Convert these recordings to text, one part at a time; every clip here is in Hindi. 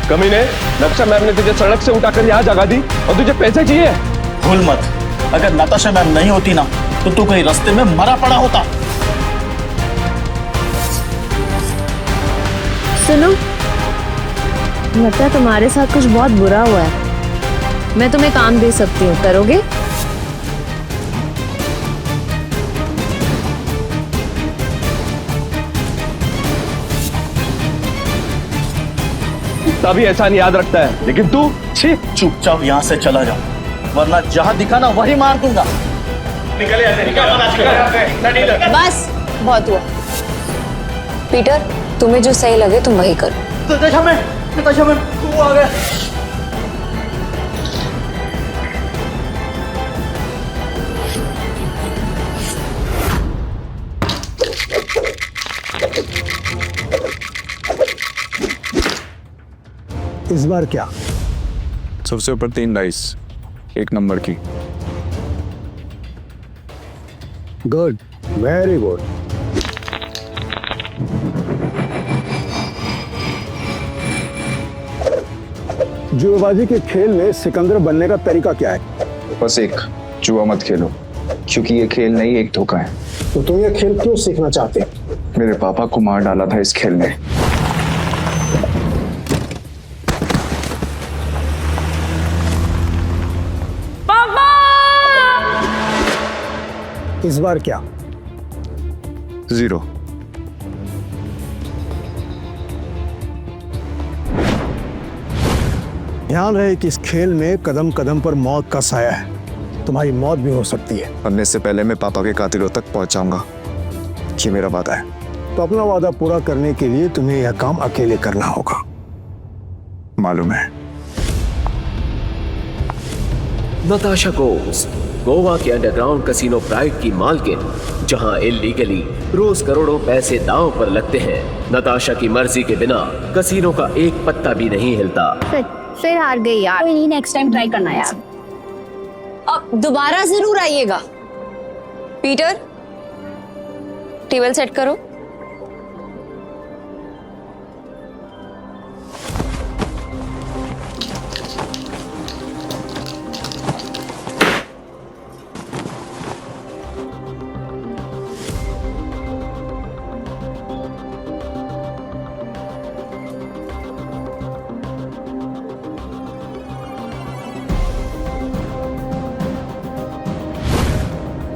कमीने, नताशा मैम ने तुझे सड़क से उठाकर यहाँ जगा दी और तुझे पैसे चाहिए? भूल मत, अगर नताशा मैम नहीं होती ना तो तू कहीं रास्ते में मरा पड़ा होता। सुनो, लगता है तुम्हारे साथ कुछ बहुत बुरा हुआ है। मैं तुम्हें काम दे सकती हूँ, करोगे? तभी एहसान याद रखता है, लेकिन तू छी। चुपचाप यहाँ से चला जा, वरना जहाँ दिखा ना वही मार दूंगा। बस बहुत हुआ। पीटर, तुम्हें जो सही लगे तुम वही करो। नताशा मैम, तू आ गया। इस बार क्या? सबसे ऊपर 3 डाइस, 1 नंबर की। Good, very good. जुएबाजी के खेल में सिकंदर बनने का तरीका क्या है? बस एक, जुआ मत खेलो, क्योंकि ये खेल नहीं एक धोखा है। तो तुम ये खेल क्यों सीखना चाहते हो? मेरे पापा को मार डाला था इस खेल में। इस बार क्या? 0। ध्यान रहे कि इस खेल में कदम कदम पर मौत का साया है। तुम्हारी मौत भी हो सकती है। मरने से पहले मैं पापा के कातिलों तक पहुंच जाऊंगा, ये मेरा वादा है। तो अपना वादा पूरा करने के लिए तुम्हें यह काम अकेले करना होगा। मालूम है। नताशा घोष, गोवा के अंडरग्राउंड कसिनो प्राइड की मालकिन, जहां इल्लीगली रोज करोड़ों पैसे दांव पर लगते हैं। नताशा की मर्जी के बिना कसिनो का एक पत्ता भी नहीं हिलता। फिर हार गई यार। कोई नहीं, नेक्स्ट टाइम ट्राई करना यार। अब दोबारा जरूर आइएगा। पीटर, टेबल सेट करो।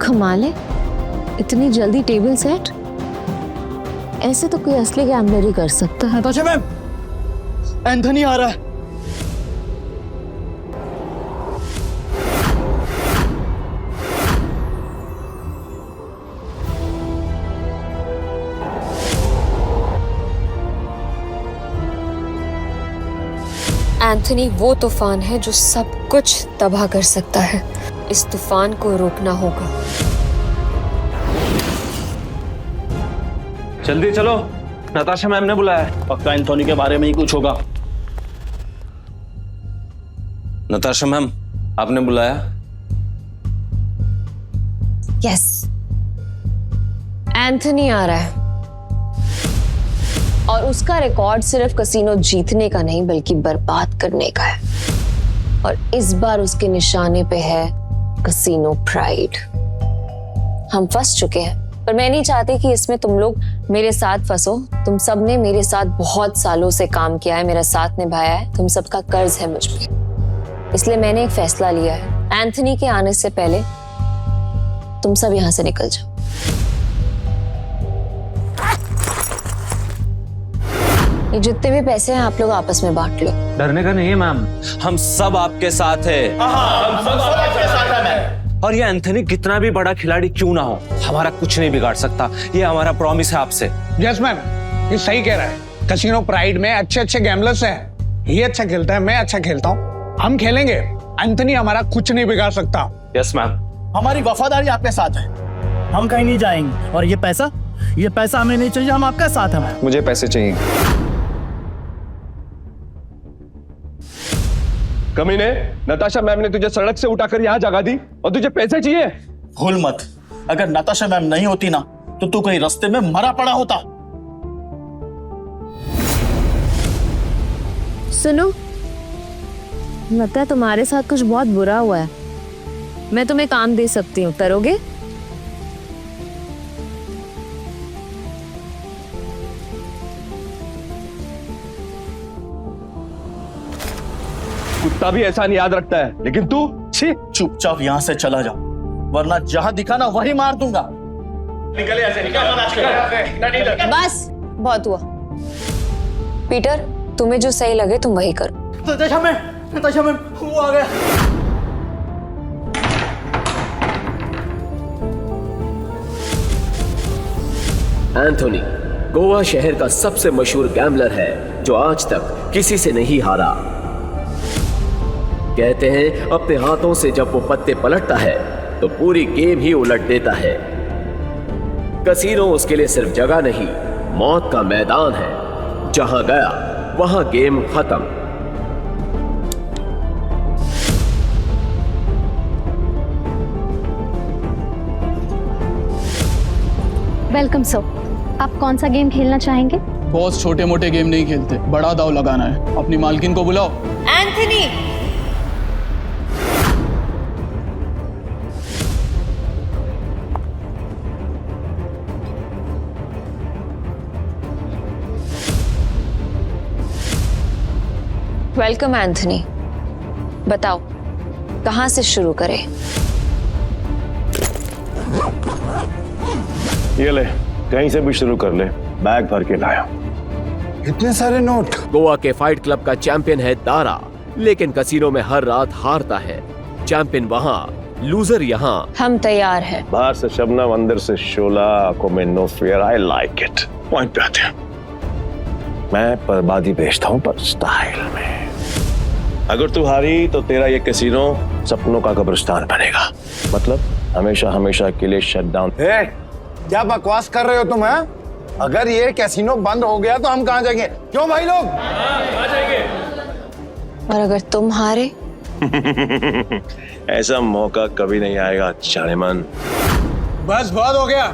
कमाल है, इतनी जल्दी टेबल सेट। ऐसे तो कोई असली गैम्बलर ही कर सकता है। नताशा मैम, एंथनी आ रहा है। एंथनी वो तूफान है जो सब कुछ तबाह कर सकता है। इस तूफान को रोकना होगा। जल्दी चलो, नताशा मैम ने बुलाया है। पक्का एंथोनी के बारे में ही कुछ होगा। नताशा मैम, आपने बुलाया? यस, एंथनी आ रहा है और उसका रिकॉर्ड सिर्फ कसिनो जीतने का नहीं बल्कि बर्बाद करने का है। और इस बार उसके निशाने पे है कसिनो प्राइड। हम फंस चुके हैं, पर मैं नहीं चाहती कि इसमें तुम लोग मेरे साथ फंसो। तुम सब ने मेरे साथ बहुत सालों से काम किया है, मेरा साथ निभाया है। तुम सबका कर्ज है मुझ पे। इसलिए मैंने एक फैसला लिया है, एंथनी के आने से पहले तुम सब यहां से निकल जाओ। ये जितने भी पैसे हैं आप लोग आपस में बांट लो। डरने का नहीं है मैम, हम सब आपके साथ हैं। और ये एंथनी कितना भी बड़ा खिलाड़ी क्यों ना हो, हमारा कुछ नहीं बिगाड़ सकता। ये हमारा प्रॉमिस है आपसे। यस मैम, ये सही कह रहा है। कसिनो प्राइड में अच्छे अच्छे गैम्बलर्स हैं। ये अच्छा खेलता है, मैं अच्छा खेलता हूँ। हम खेलेंगे, एंथनी हमारा कुछ नहीं बिगाड़ सकता। Yes ma'am. हमारी वफादारी आपके साथ है। हम कहीं नहीं जाएंगे। और ये पैसा हमें नहीं चाहिए, हम आपका साथ हैं। मुझे पैसे चाहिए। कमीने, नताशा मैम ने तुझे सड़क से उठाकर यहाँ जगा दी और तुझे पैसे चाहिए? भूल मत, अगर नताशा मैम नहीं होती ना तो तू कहीं रास्ते में मरा पड़ा होता। सुनो, लगता है तुम्हारे साथ कुछ बहुत बुरा हुआ है। मैं तुम्हें काम दे सकती हूँ, करोगे? कुत्ता भी एहसान याद रखता है, लेकिन तू छी। चुपचाप यहाँ से चला जा, वरना जहां दिखा ना वही मार दूंगा। बस बहुत हुआ। पीटर, तुम्हें जो सही लगे तुम वही करो। नताशा मैम, वो आ गया। एंथोनी गोवा शहर का सबसे मशहूर गैम्बलर है जो आज तक किसी से नहीं हारा। कहते हैं अपने हाथों से जब वो पत्ते पलटता है तो पूरी गेम ही उलट देता है। कसीनो उसके लिए सिर्फ जगह नहीं, मौत का मैदान है। जहां गया वहां गेम खत्म। Welcome sir. आप कौन सा गेम खेलना चाहेंगे? बॉस छोटे मोटे गेम नहीं खेलते, बड़ा दाव लगाना है। अपनी मालकिन को बुलाओ। Anthony, welcome Anthony. बताओ कहां से शुरू करें? ये ले, कहीं से भी शुरू कर ले, बैग भर के लाया। इतने सारे नोट। गोवा के फाइट क्लब का चैंपियन है दारा, लेकिन कसीनो में हर रात हारता है। चैंपियन वहां, लूजर यहाँ। हम तैयार हैं। बाहर से शबनम, अंदर से शोला, आंखों में no fear. I like it. Point पे आते हैं। मैं बर्बादी बेचता हूँ पर स्टाइल में। अगर तू हारी तो तेरा ये कैसीनो सपनों का कब्रिस्तान बनेगा। मतलब हमेशा हमेशा के लिए शट डाउन। क्या बकवास कर रहे हो तुम? हैं? अगर ये कैसीनो बंद हो गया तो हम कहाँ जाएंगे? क्यों भाई लोग? और अगर तुम हारे? ऐसा मौका कभी नहीं आएगा जानेमन। बस बहुत हो गया।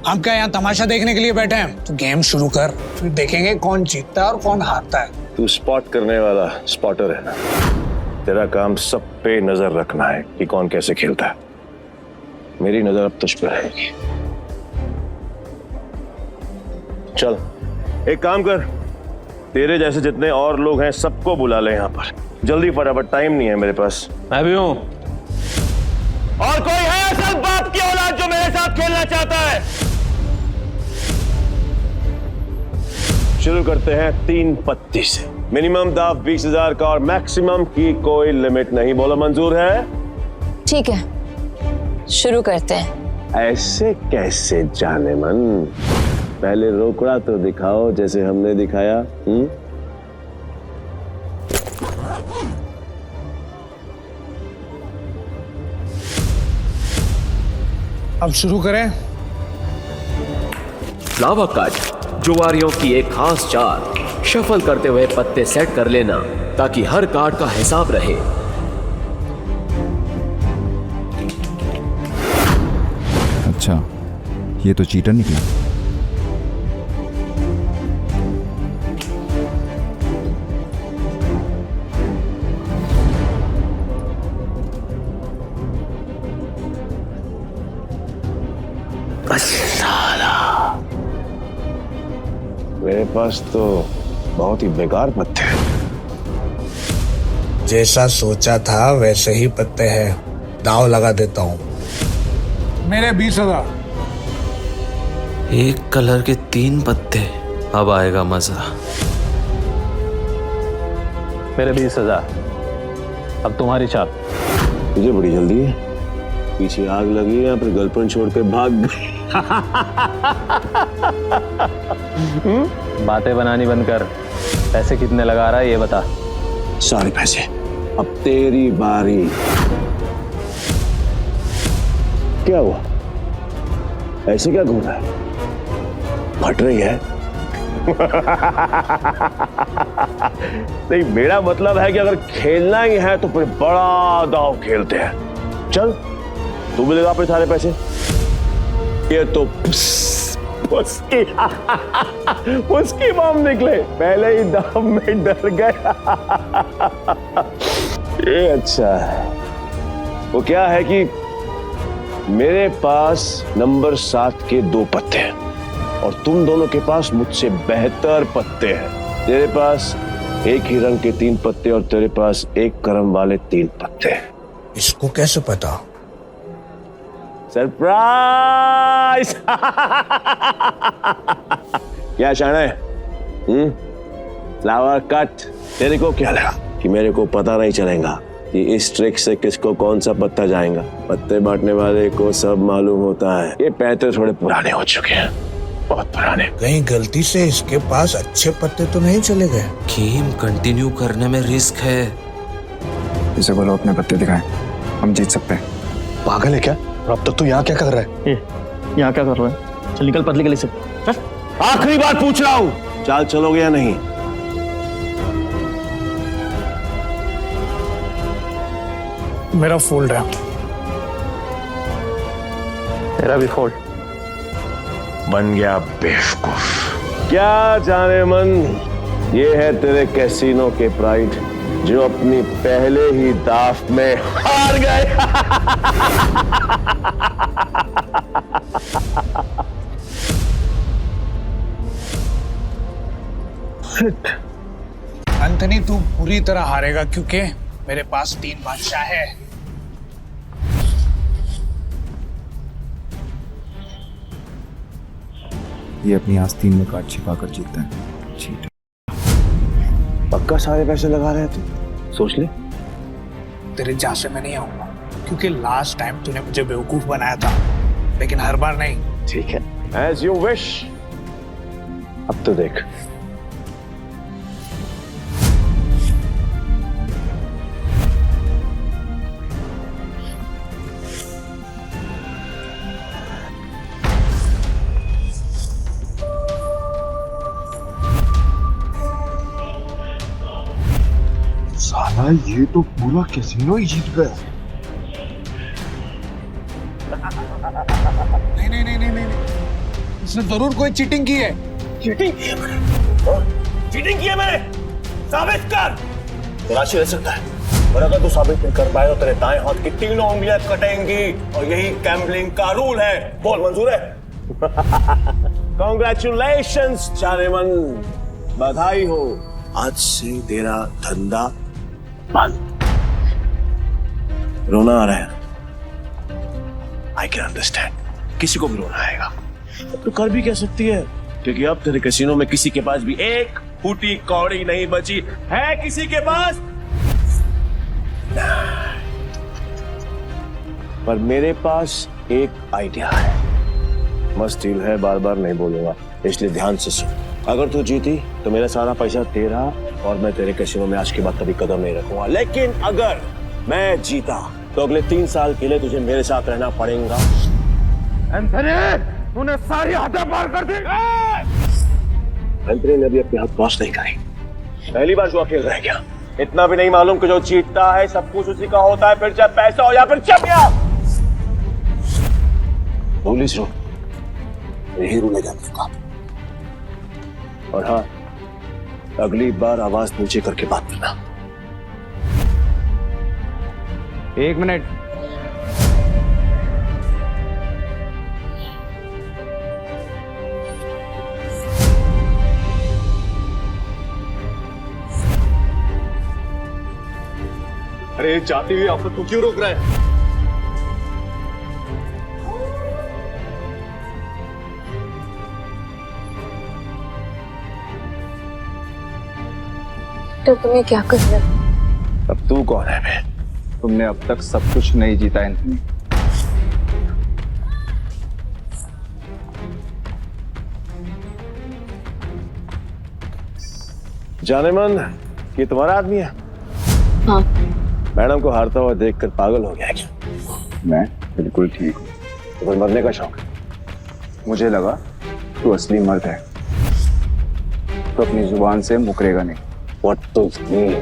हम क्या यहाँ तमाशा देखने के लिए बैठे हैं? तो गेम शुरू कर, फिर देखेंगे कौन जीतता है और कौन हारता है। तू स्पॉट करने वाला स्पॉटर है ना? तेरा काम सब पे नजर रखना है कि कौन कैसे खेलता है। मेरी नजर अब तुझ पे रहेगी। चल एक काम कर, तेरे जैसे जितने और लोग हैं सबको बुला ले यहाँ पर जल्दी, फटाफट, टाइम नहीं है मेरे पास। मैं भी हूँ। और कोई है सब बाप की औलाद जो मेरे साथ खेलना चाहता है? शुरू करते हैं 3 पत्ती से। मिनिमम दाव 20,000 का और मैक्सिमम की कोई लिमिट नहीं। बोलो मंजूर है? ठीक है, शुरू करते हैं। ऐसे कैसे जानेमन? पहले रोकड़ा तो दिखाओ जैसे हमने दिखाया। अब शुरू करें। फ्लावर कट, जुआरियों की एक खास चाल। शफल करते हुए पत्ते सेट कर लेना ताकि हर कार्ड का हिसाब रहे। अच्छा, ये तो चीटर निकला। मेरे पास तो बहुत ही बेकार पत्ते हैं। जैसा सोचा था वैसे ही पत्ते हैं। दाव लगा देता हूँ। मेरे 20,000। एक कलर के 3 पत्ते, अब आएगा मजा। मेरे 20,000। अब तुम्हारी चाल। तुझे बड़ी जल्दी है, पीछे आग लगी है या फिर गर्लफ्रेंड छोड़ के भाग गई? बातें बनानी बंद कर। पैसे कितने लगा रहा है ये बता। सारे पैसे। अब तेरी बारी। क्या हुआ? ऐसे क्या घूम रहा है? फट रही है? नहीं, मेरा मतलब है कि अगर खेलना ही है तो फिर बड़ा दांव खेलते हैं। चल, तू भी लगा अपने सारे पैसे। ये तो उसकी बम निकले, पहले ही दम में डर गया। ये अच्छा है। वो क्या है कि मेरे पास नंबर 7 के 2 पत्ते हैं और तुम दोनों के पास मुझसे बेहतर पत्ते हैं। तेरे पास एक ही रंग के 3 पत्ते और तेरे पास एक क्रम वाले 3 पत्ते। इसको कैसे पता? सरप्राइज। क्या शान है? Flower cut. तेरे को क्या लगा कि मेरे को पता नहीं चलेगा कि इस ट्रिक से किसको कौन सा पत्ता जाएगा? पत्ते बांटने वाले को सब मालूम होता है। ये पैसे थोड़े पुराने हो चुके हैं, बहुत पुराने। कहीं गलती से इसके पास अच्छे पत्ते तो नहीं चले गए? गेम कंटिन्यू करने में रिस्क है। इसे बोलो अपने पत्ते दिखाएं, हम जीत सकते हैं। पागल है क्या? और अब तक तू यहाँ क्या कर रहा है? यहाँ क्या कर रहा है? चल निकल पतली गली से। आखिरी बार पूछ रहा हूं, चाल चलोगे या नहीं? मेरा फोल्ड है। तेरा भी फोल्ड। बन गया बेवकूफ। क्या जाने मन, ये है तेरे कैसीनो के प्राइड जो अपनी पहले ही दाव में हार गए। एंथनी, तू पूरी तरह हारेगा क्योंकि मेरे पास 3 बादशाह है। ये अपनी आस्तीन में कार्ड छिपा कर जीतता है। चीट। पक्का सारे पैसे लगा रहे हैं तू? सोच ले। तेरे जहां से मैं नहीं आऊंगा क्योंकि लास्ट टाइम तूने मुझे बेवकूफ बनाया था, लेकिन हर बार नहीं। ठीक है, एज यू विश। अब तो देख। साला ये तो पूरा कैसीनो ही जीत गया। नहीं नहीं नहीं नहीं नहीं, इसने जरूर कोई चीटिंग की है। चीटिंग की है मैंने? चीटिंग की है मैंने? साबित कर। राशि रह सकता है, और अगर तू साबित नहीं कर पाए तो तेरे दाएं हाथ की 3 उंगलियां कटेंगी, और यही गैम्बलिंग का रूल है। बोल, मंजूर है? कांग्रेचुलेशंस चारेमन, बधाई हो। आज से तेरा धंधा बंद। रोना आ रहा है, आई कैन अंडरस्टैंड। किसी को भी रोना आएगा तो कर भी कह सकती है, क्योंकि अब तेरे कैसीनो में किसी के पास भी एक फूटी कौड़ी नहीं बची है। किसी के पास? पर मेरे पास एक आइडिया है। मस्त डील है, बार बार नहीं बोलूंगा, इसलिए ध्यान से सुन। अगर तू जीती तो मेरा सारा पैसा तेरा, और मैं तेरे कैसीनो में आज के बाद कभी कदम नहीं रखूंगा। लेकिन अगर मैं जीता तो अगले 3 साल के लिए तुझे मेरे साथ रहना पड़ेगा। एंथनी, तूने सारी हदें पार कर दी। एंथनी ने अभी अपने हाथ क्रॉस नहीं करी, पहली बार जो खेल रह गया। इतना भी नहीं मालूम कि जो जीतता है सब कुछ उसी का होता है, फिर चाहे पैसा हो या फिर चमिया। पुलिस रो यही रूलेगा का। और हाँ, अगली बार आवाज नीचे करके बात करना। 1 मिनट। अरे जाती हुई आफत को क्यों रोक रहा है? तो तुम्हें क्या कर रहे हो? अब तू कौन है बे? तुमने अब तक सब कुछ नहीं जीता एंथनी। जाने मन, ये तुम्हारा आदमी है? हाँ। मैडम को हारता हुआ देखकर पागल हो गया क्या? मैं बिल्कुल ठीक हूँ। तुम्हें मरने का शौक है? मुझे लगा तू असली मर्द है तो अपनी जुबान से मुकरेगा नहीं। What to mean?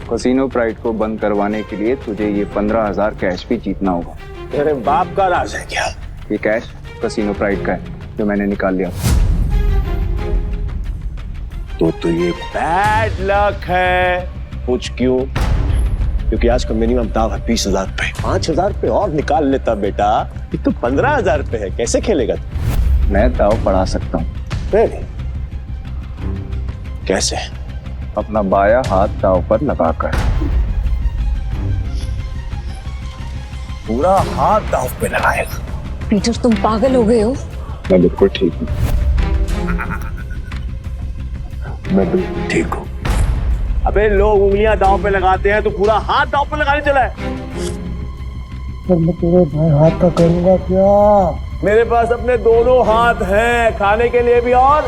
Casino pride को बंद करवाने के लिए तुझे ये 15,000 कैश भी जीतना होगा। तेरे बाप का राज है क्या? ये कैश कैसीनो प्राइड का है। जो मैंने निकाल लिया। तो ये बैड लक है। पूछ क्यों? क्योंकि आज का मिनिमम दाव है 20,000 रुपए। 5,000 रुपए और निकाल लेता बेटा, ये तो 15,000 रुपए है। कैसे खेलेगा तू? मैं दाव बढ़ा सकता हूँ। Really? कैसे? अपना बाया हाथ दाव पर लगाकर। पूरा हाथ दाव पे लगाएगा? पीटर, तुम पागल हो गए हो? मैं बिल्कुल ठीक हूँ। मैं बिल्कुल ठीक हूँ। अबे लोग उंगलियां दांव पे लगाते हैं, तो पूरा हाथ दांव पे लगाने चला है। मैं तेरे भाई हाथ का करूंगा क्या? मेरे पास अपने दोनों हाथ हैं, खाने के लिए भी और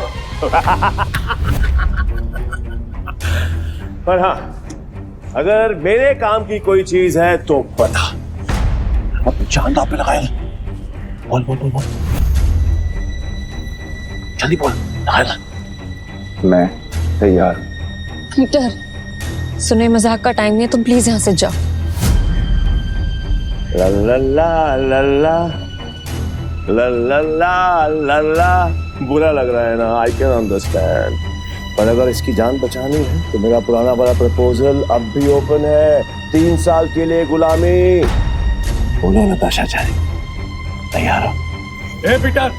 पर हाँ, अगर मेरे काम की कोई चीज है तो बता। अब जान दांव पे लगाए। बोल बोल बोल बोल, जल्दी बोल। लगाएगा? मैं तैयार हूँ। पीटर, सुने मजाक का टाइम नहीं है, तुम प्लीज यहाँ से जाओ। ला ला ला ला ला ला ला ला ला ला। बुरा लग रहा है ना, आई कैन अंडरस्टैंड, पर अगर इसकी जान बचानी है तो मेरा पुराना वाला प्रपोजल अब भी ओपन है। 3 साल के लिए गुलामी। बोलो नताशा चाहे, तैयार हो? ए पीटर,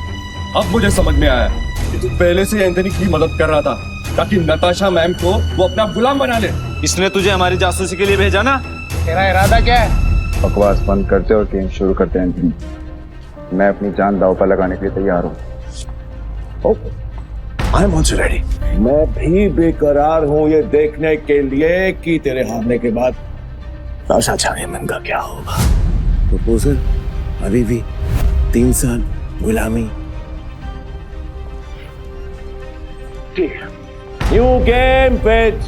अब मुझे समझ में आया कि तू पहले से एंथनी की मदद कर रहा था ताकि नताशा मैम को वो अपना गुलाम बना ले। इसने तुझे हमारी जासूसी के लिए भेजा ना? तेरा इरादा क्या है? बकवास बंद करते और गेम शुरू करते हैं एंथनी। मैं अपनी जान दाव पर लगाने के लिए तैयार हूँ। I am also ready. मैं भी बेकरार हूँ ये देखने के लिए कि तेरे हारने के बाद नताशा चाहे मन का क्या होगा। प्रपोजल अभी भी 3 साल गुलामी। New game with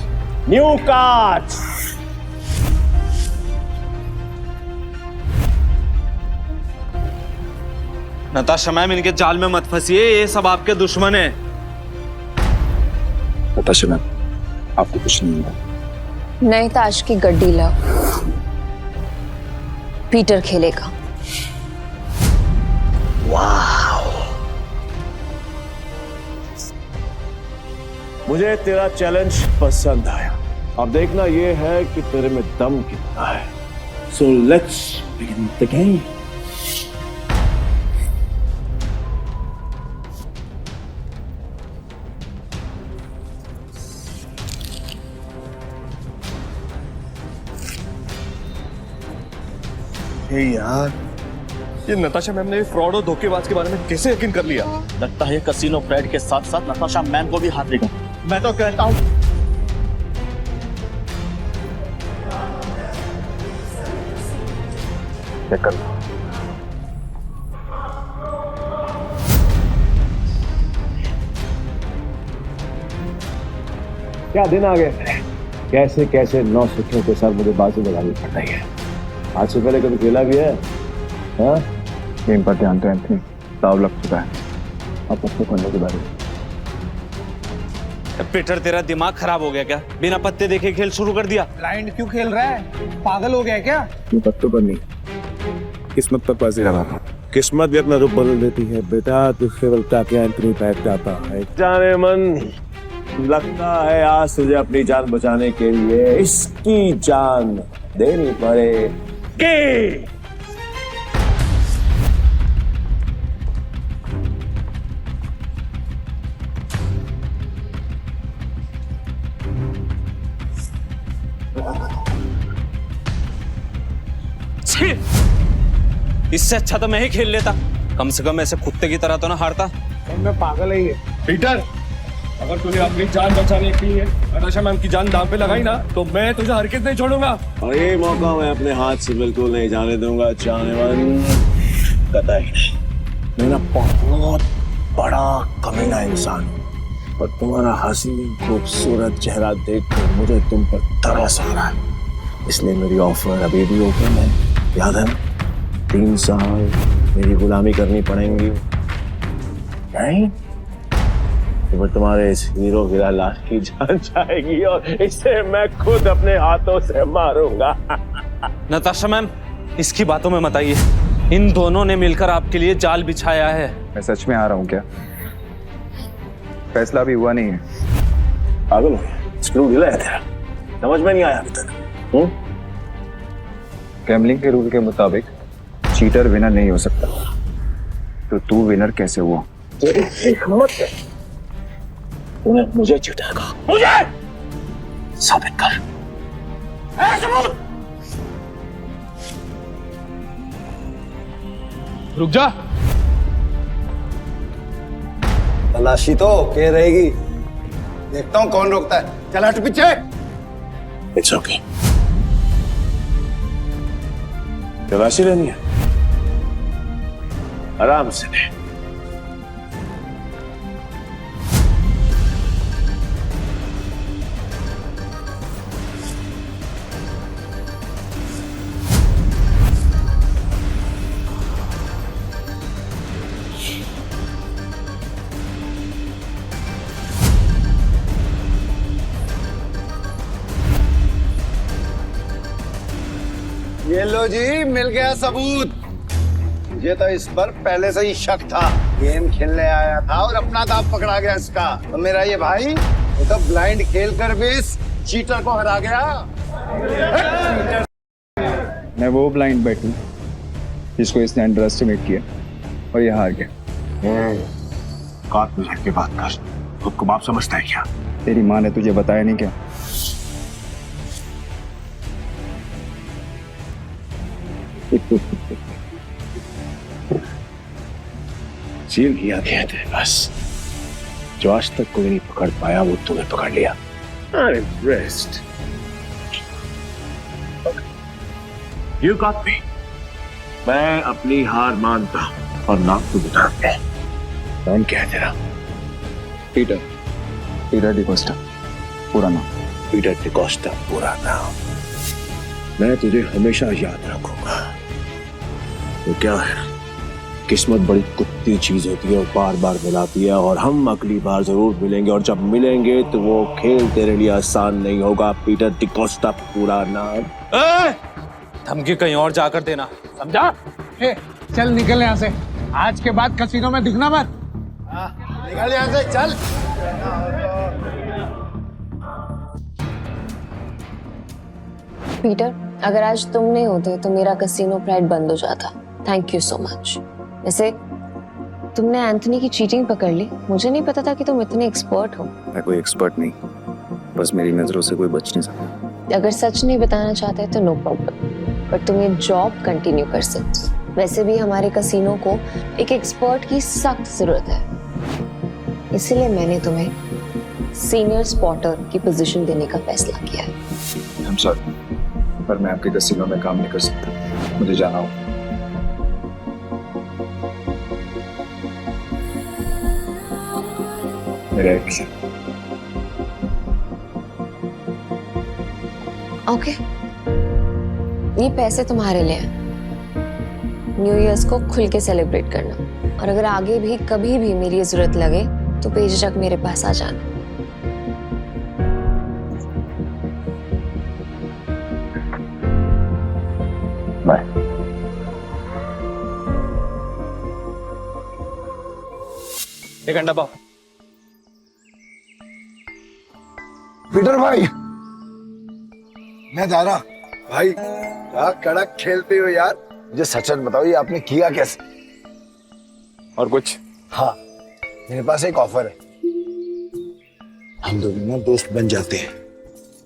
new cards. Natasha ma'am, इनके जाल में मत फंसिए, ये सब आपके दुश्मन हैं। नताशा मैम, आपको कुछ नहीं होगा। नए ताश की गड्डी लाओ, पीटर खेलेगा। मुझे तेरा चैलेंज पसंद आया। अब देखना ये है कि तेरे में दम कितना है। So let's begin the game. यार, ये नताशा मैम ने फ्रॉड और धोखेबाज के बारे में कैसे यकीन कर लिया? लगता है कसीनो प्राइड के साथ साथ नताशा मैम को भी हाथ देगा। मैं तो कहता हूँ क्या दिन आ गए। कैसे कैसे 9 सिक्कों के साथ मुझे बाजी लगानी पड़ रही है। आज से पहले कभी खेला भी है? हाँ? गेम पर ध्यान दो एंथनी, दाव लग चुका है। अब पत्ते खोलने के बारे में। पीटर, तेरा दिमाग खराब हो गया क्या? बिना पत्ते देखे खेल शुरू कर दिया। ब्लाइंड क्यों खेल रहा है? पागल हो गया क्या? ये पत्तों पर नहीं, किस्मत पर बाजी लगा था। किस्मत भी अपना रूप बदल देती है बेटा। तुझसे बलता क्या एंथनी बैठ जाता है। जाने मन, लगता है आज तुझे अपनी जान बचाने के लिए इसकी जान देनी पड़ेगी। इससे अच्छा तो मैं ही खेल लेता। कम से कम ऐसे कुत्ते की तरह तो ना हारता। मैं पागल है ये। पीटर, अगर तूने अपनी जान बचाने के लिए नताशा मैम की जान दांव पे लगाई ना, तो मैं तुझे हरगिज़ नहीं छोड़ूंगा। और ये मौका मैं अपने हाथ से बिल्कुल नहीं जाने दूंगा। जाने मन, कतई नहीं। मैं ना बहुत बड़ा कमीना इंसान हूँ, और तुम्हारा हसीन खूबसूरत चेहरा देखकर मुझे तुम पर तरस आ रहा है। इसलिए मेरी ऑफर अभी भी ओपन है। याद है, 3 साल मेरी गुलामी करनी पड़ेंगी। नहीं तो तुम्हारे इस हीरो हीरा लाश की जान जाएगी और इसे मैं खुद अपने हाथों से मारूंगा। नताशा मैम, इसकी बातों में मत आइए। इन दोनों ने मिलकर आपके लिए जाल बिछाया है। मैं सच में आ रहा हूँ क्या? फैसला अभी हुआ नहीं है। पागल हो गया? स्क्रू ढीला है तेरा, समझ में नहीं आया अभी तक? गैम्बलिंग के रूल के मुताबिक चीटर विनर नहीं हो सकता, तो तू विनर कैसे हुआ? तेरी हिम्मत है, तूने मुझे चीटर कहा, मुझे साबित कर। सबूत। रुक जा। तलाशी तो के रहेगी, देखता हूँ कौन रोकता है। चल हट पीछे। इट्स ओके, तलाशी लेनी है, आराम से ले। ये लो जी, मिल गया सबूत। मुझे तो इस पर पहले से ही शक था। गेम खेलने आया था और अपना दांव पकड़ा गया इसका। तो मेरा ये भाई ये तो ब्लाइंड खेल कर भी इस चीटर को हरा गया। मैं वो ब्लाइंड बैठू जिसको इसने अंडर एस्टिमेट किया और ये हार गया। काट में लड़ के बात कर, खुद को बाप समझता है क्या? तेरी माँ ने तुझे बताया नहीं क्या? सील किया गया तेरे पास, जो आज तक कोई नहीं पकड़ पाया वो तूने पकड़ लिया। I'm impressed. You got me. मैं अपनी हार मानता हूं और नाम तो बता दे। नाम क्या है तेरा? पीटर डिकोस्टा, पूरा नाम। पीटर डिकोस्टा पूरा नाम। मैं तुझे हमेशा याद रखूंगा। तो क्या है, किस्मत बड़ी कुत्ती चीज होती है और बार बार मिलाती है, और हम अगली बार जरूर मिलेंगे, और जब मिलेंगे तो वो खेल तेरे लिए आसान नहीं होगा। पीटर डिकोस्टा पूरा नाम। धमकी कहीं और जाकर देना, समझा? चल निकल यहाँ से। आज के बाद कसीनो में दिखना मत। निकल यहाँ से, चल। पीटर, अगर आज तुम नहीं होते तो मेरा कसीनो प्राइड बंद हो जाता। Thank you so much. वैसे तुमने एंथनी की चीटिंग पकड़ ली, मुझे नहीं पता था कि तुम इतने एक्सपर्ट हो। मैं कोई एक्सपर्ट नहीं, बस मेरी नजरों से कोई बच नहीं सकता। अगर सच नहीं बताना चाहते तो नो प्रॉब्लम, पर तुम ये जॉब कंटिन्यू कर सकते हो। वैसे भी हमारे कसीनो को एक एक्सपर्ट की सख्त जरूरत है, इसीलिए मैंने तुम्हें सीनियर स्पॉटर की पोजीशन देने का फैसला किया है। I'm sorry, पर मैं आपके कसीनो में काम नहीं कर सकता, मुझे जाना होगा। मेरा एक्स। ओके, ये पैसे तुम्हारे लिए हैं। न्यू ईयर्स को खुल के सेलिब्रेट करना, और अगर आगे भी कभी भी मेरी जरूरत लगे तो बेझिझक मेरे पास आ जाना। बाय। एक अंडा पाओ। पीटर भाई, मैं जा रहा। भाई क्या कड़क खेलते हो यार। मुझे सच सच बताओ, ये आपने किया कैसे? और कुछ? हाँ, मेरे पास एक ऑफर है। हम दोनों ना दोस्त बन जाते हैं,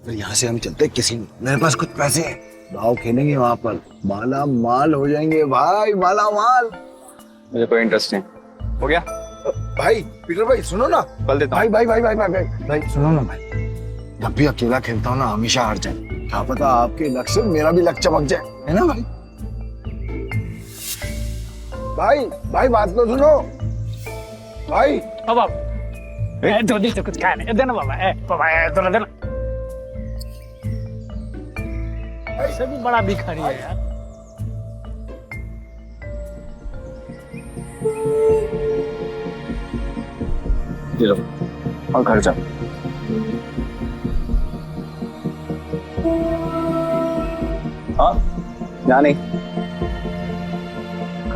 फिर यहाँ से हम चलते हैं किसी। मेरे पास कुछ पैसे हैं, दाव खेलेंगे वहां पर, माला माल हो जाएंगे भाई, माला माल। मुझे कोई इंटरेस्ट नहीं। हो गया? भाई पीटर भाई सुनो ना। बल देता भाई भाई भाई भाई भाई भाई सुनो ना भाई, जब भी अकेला खेलता हूँ ना हमेशा हार जाए। क्या पता आपके लक से मेरा भी लक चमक जाए, है ना भाई? भाई भाई बात तो सुनो भाई। अब जल्दी से कुछ खाने देना बाबा। बाबा थोड़ा देना। ऐसे भी बड़ा भिखारी है यार। ये लो और घर जाओ। हाँ, यहाँ नहीं,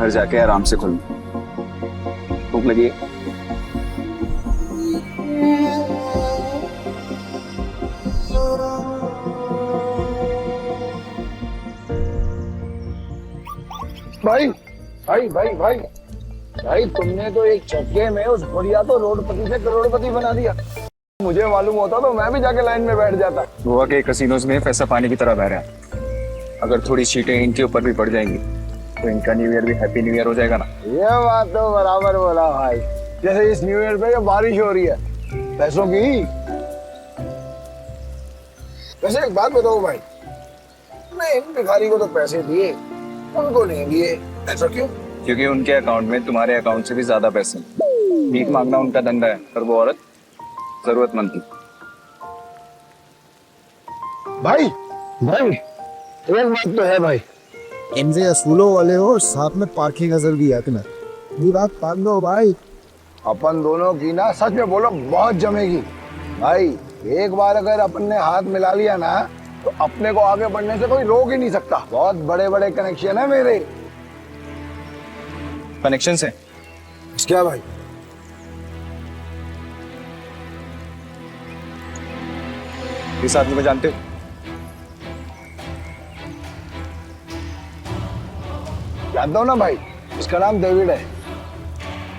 घर जाके आराम से खुल। भूख लगी है? भाई भाई भाई भाई भाई तुमने तो एक झटके में उस बुढ़िया को रोडपति से करोड़पति बना दिया। मुझे मालूम होता तो मैं भी जाके लाइन में बैठ जाता। गोवा के कसिनोज में पैसा पानी की तरह बह रहा है। अगर थोड़ी सीटें इनके ऊपर भी पड़ जाएंगी तो इनका न्यू ईयर भी हैप्पी न्यू ईयर हो जाएगा ना। ये बात तो बराबर बोला भाई। जैसे इस न्यू ईयर पे ये बारिश हो रही है पैसों की। वैसे एक बात बताओ भाई, मैं इन भिखारी को तो पैसे दिए, उनको नहीं दिए, ऐसा क्यों? क्योंकि उनके अकाउंट में तुम्हारे अकाउंट से भी ज्यादा पैसे हैं। भीख मांगना उनका धंधा है, पर वो औरत जरूरतमंद थी। भाई भाई एक बात तो है भाई, इनसे असूलों वाले हो, साथ में पार्किंग नजर भी आती ना। ये बात मान लो भाई। अपन दोनों की ना सच में बोलो बहुत जमेगी भाई। एक बार अगर अपन ने हाथ मिला लिया ना तो अपने को आगे बढ़ने से कोई रोक ही नहीं सकता। बहुत बड़े बड़े कनेक्शन है मेरे। कनेक्शन है क्या भाई? इस आदमी को जानते हो? जानता हूँ ना भाई, इसका नाम डेविड है।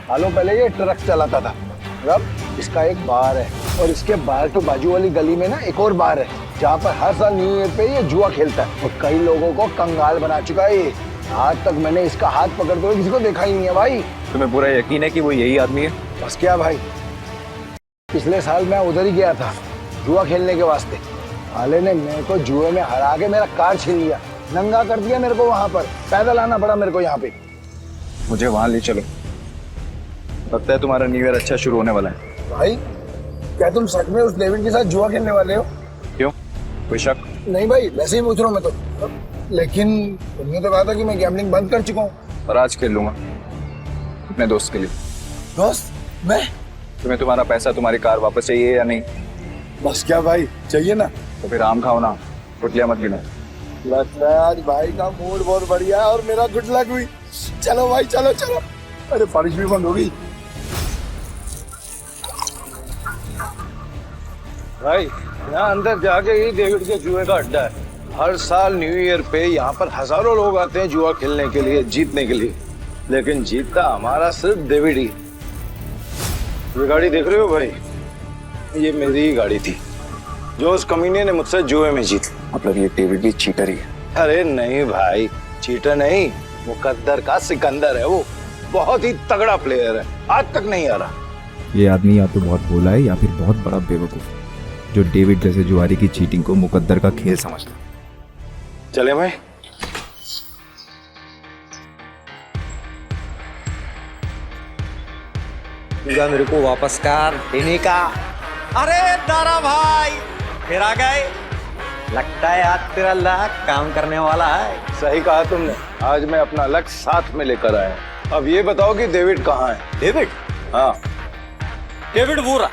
सालों पहले ये ट्रक चलाता था। अब इसका एक बार है और इसके बाहर तो बाजू वाली गली में ना एक और बार है जहाँ पर हर साल न्यू ईयर पे ये जुआ खेलता है और कई लोगों को कंगाल बना चुका है। आज तक मैंने इसका हाथ पकड़ते हुए किसी को देखा ही नहीं है भाई। तुम्हें पूरा यकीन है कि वो यही आदमी है? बस क्या भाई, पिछले साल मैं उधर ही गया था जुआ खेलने के वास्ते। साले ने मेरे को जुए में हरा के मेरा कार छीन लिया, नंगा कर दिया मेरे को। वहां पर पैदल आना पड़ा मेरे को यहाँ पे। मुझे वहां ले चलो, लगता है तुम्हारा न्यू ईयर अच्छा शुरू होने वाला है। भाई क्या तुम सच में उस डेविड के साथ जुआ खेलने वाले हो? क्यों, कोई शक? नहीं भाई, वैसे ही पूछ रहा हूँ मैं तो। लेकिन तुमने तो कहा था कि मैं गैम्बलिंग बंद कर चुका हूँ। पर आज खेल लूंगा अपने दोस्त के लिए। दोस्त? मैं? तुम्हें तुम्हारा पैसा, तुम्हारी कार वापस चाहिए या नहीं? बस क्या भाई, चाहिए ना। तो फिर आम खाओ ना, गुटलियां मत गिनो। लगता है आज भाई का मूड बहुत बढ़िया है और मेरा गुड लक हुई। चलो भाई चलो चलो। अरे बारिश भी बंद हो गई। भाई यहाँ अंदर जाके ही डेविड के जुए का अड्डा है। हर साल न्यू ईयर पे यहाँ पर हजारों लोग आते हैं जुआ खेलने के लिए, जीतने के लिए। लेकिन जीतता हमारा सिर्फ डेविड ही। ये गाड़ी देख रहे हो भाई, ये मेरी ही गाड़ी थी जो उस कमीने ने मुझसे जुए में जीती। मतलब ये डेविड भी चीटर ही है? अरे नहीं भाई, चीटर नहीं, मुकद्दर का सिकंदर है वो। बहुत ही तगड़ा प्लेयर है, आज तक नहीं आ रहा। ये आदमी या तो बहुत भोला है या फिर बहुत बड़ा बेवकूफ जो डेविड जैसे जुआरी की चीटिंग को मुकद्दर का खेल समझता। चले भाई। मेरे को वापस कर देने का। अरे दारा भाई फिर आ गए। लगता है आज तेरा लक काम करने वाला है। सही कहा तुमने, आज मैं अपना लक साथ में लेकर आया। अब ये बताओ कि डेविड कहाँ है? डेविड? हाँ, डेविड वो रहा,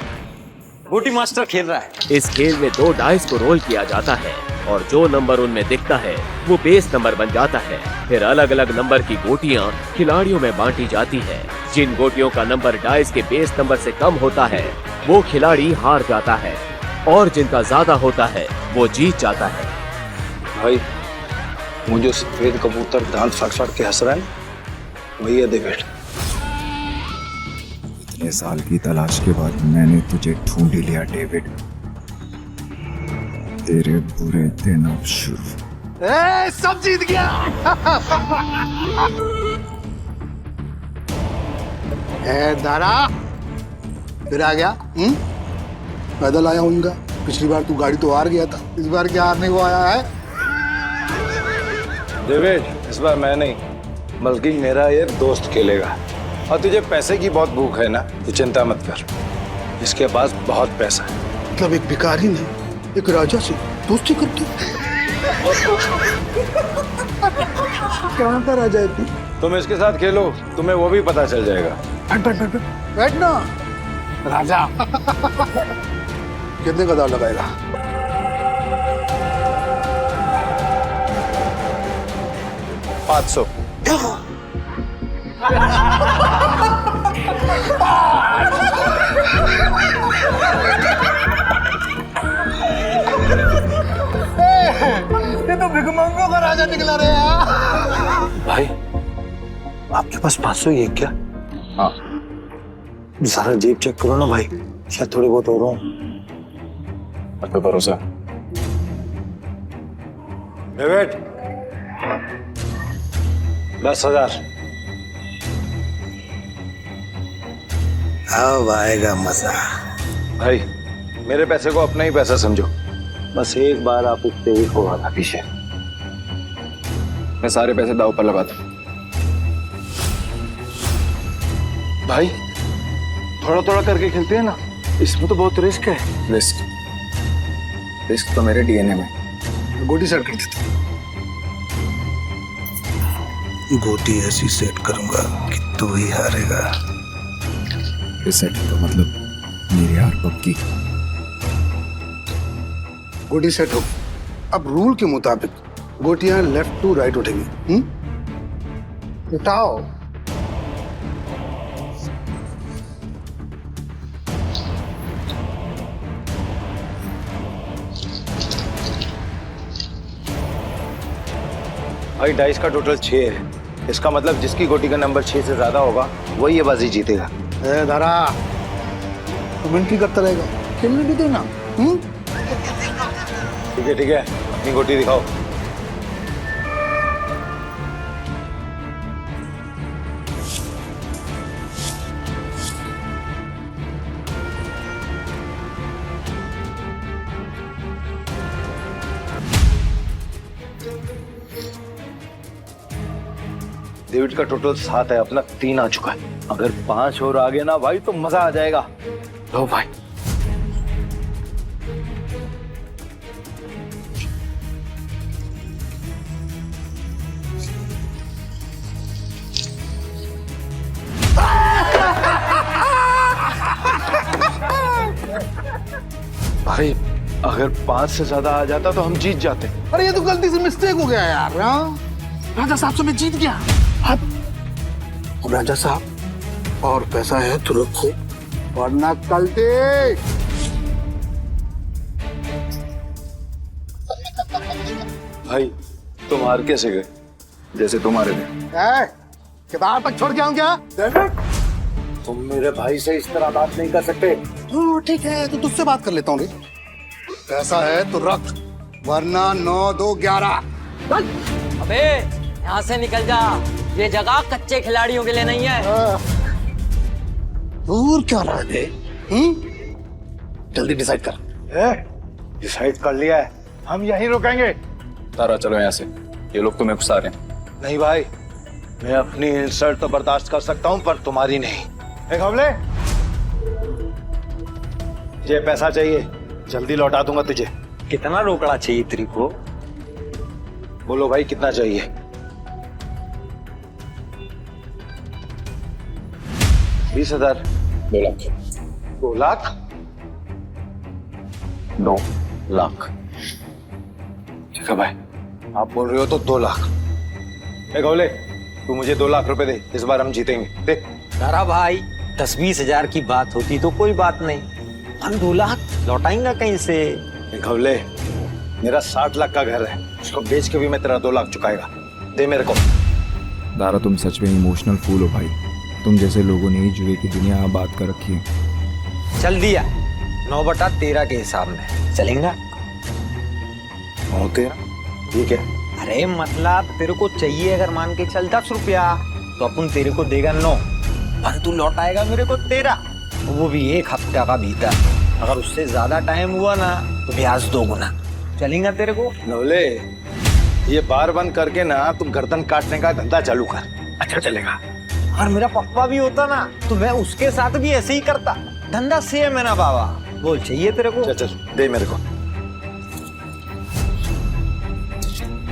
बूटी मास्टर खेल रहा है। इस खेल में 2 डाइस को रोल किया जाता है और जो नंबर उनमें दिखता है वो बेस नंबर बन जाता है। फिर अलग अलग नंबर की गोटियां खिलाड़ियों में बांटी जाती है। जिन गोटियों का नंबर डाइस के बेस नंबर से कम होता है वो खिलाड़ी हार जाता है और जिनका ज्यादा होता है वो जीत जाता है। भाई वो जो सफेद कबूतर दांत फाड़ फाड़ के हंस रहा है वही है डेविड। इतने साल की तलाश के बाद मैंने तुझे ढूंढ ही लिया डेविड। तेरे बुरे दिन अब शुरू। सब जीत गया। दारा फिर आ गया। पैदल आया हूँ उनका। पिछली बार तू गाड़ी तो हार गया था, इस बार क्या हारने को आया है? डेविड इस बार मैं नहीं बल्कि मेरा ये दोस्त खेलेगा। और तुझे पैसे की बहुत भूख है ना, तो चिंता मत कर, इसके पास बहुत पैसा है। मतलब एक भिखारी ने एक राजा से दोस्ती कर दी। कहाँ का राजा है तू? तुम इसके साथ खेलो, तुम्हें वो भी पता चल जाएगा। बैठ ना राजा। कितने का दाव लगाएगा? 500। ये तो भिखमंगों का राजा निकला रे यार। भाई आपके पास 500 ही है क्या? हाँ। सारा जेब चेक करो ना भाई, शायद थोड़े बहुत और हो। आप पे भरोसा। डेविड 10,000। अब आएगा मजा। भाई मेरे पैसे को अपना ही पैसा समझो, बस एक बार आप इस तेरी को आना पीछे। मैं सारे पैसे दाव पर लगाता हूँ। भाई थोड़ा थोड़ा करके खेलते हैं ना, इसमें तो बहुत रिस्क है। रिस्क तो मेरे डीएनए में। गोटी सेट कर देता हूँ। गोटी ऐसी सेट करूंगा कि तू ही हारेगा। सेट तो मतलब मेरी हार पक्की। गोटी सेट हो। अब रूल के मुताबिक गोटियां लेफ्ट टू राइट उठेंगी। उठाओ। भाई डाइस का टोटल 6 है। इसका मतलब जिसकी गोटी का नंबर 6 से ज्यादा होगा वही ये बाजी जीतेगा। दारा तुम एंट्री करता रहेगा, खेलने भी देना। ठीक है अपनी गोटी दिखाओ। डेविड का टोटल 7 है, अपना 3 आ चुका है। अगर 5 और आ गए ना भाई तो मजा आ जाएगा। लो भाई भाई अगर 5 से ज्यादा आ जाता तो हम जीत जाते। अरे ये तो गलती से मिस्टेक हो गया यार। राजा साहब से मैं जीत गया। अब राजा साहब और पैसा है तो रखो, वरना कल दे। भाई तुम हार कैसे गए? जैसे तुम्हारे थे। किताब तक छोड़ के आऊं क्या? तुम मेरे भाई से इस तरह बात नहीं कर सकते। ठीक है तो तुझसे बात कर लेता हूँ। पैसा है तो रख, वरना 9, 2, 11। अबे यहाँ से निकल जा, ये जगह कच्चे खिलाड़ियों के लिए नहीं है। दूर क्या रहा है? जल्दी डिसाइड कर। डिसाइड कर लिया है, हम यहीं रुकेंगे। तारा चलो यहाँ से, ये लोग तुम्हें घुसा रहे हैं। नहीं भाई, मैं अपनी इंसल्ट तो बर्दाश्त कर सकता हूँ पर तुम्हारी नहीं। एक हमले, ये पैसा चाहिए, जल्दी लौटा दूंगा तुझे। कितना रोकड़ा चाहिए तेरे को? बोलो भाई कितना चाहिए? 20,000। 2 लाख। 2 लाख? 2 लाख। ठीक है भाई, आप बोल रहे हो तो 2 लाख। ए गौले, तू मुझे 2 लाख रुपए दे, इस बार हम जीतेंगे। दे। तारा भाई 10-20 हजार की बात होती तो कोई बात नहीं, हम 2 लाख लौटाएंगे कहीं से? गौले, मेरा 60 लाख का घर है, उसको बेच के भी मैं तेरा 2 लाख चुकाएगा। दे मेरे को। दारा तुम सच में इमोशनल फूल हो भाई। तुम जैसे लोगों ने ही जुए की दुनिया आबाद कर रखी है। चल दिया 9/13 के हिसाब में चलेगा। 9/13 ठीक है। अरे मतलब तेरे को चाहिए अगर मान के चल 10 रुपया तो अपन तेरे को देगा 9, पर तू लौटाएगा मेरे को 13, वो भी 1 हफ्ता का भीतर। अगर उससे ज्यादा टाइम हुआ ना तो ब्याज 2 गुना। चलेगा तेरे को? नवले, ये बार बंद करके ना तुम गर्दन काटने का धंधा चालू कर, अच्छा चलेगा। और मेरा पप्पा भी होता ना तो मैं उसके साथ भी ऐसे ही करता। धंधा सेम है ना बाबा। बोल चाहिए तेरे को? चल दे मेरे को।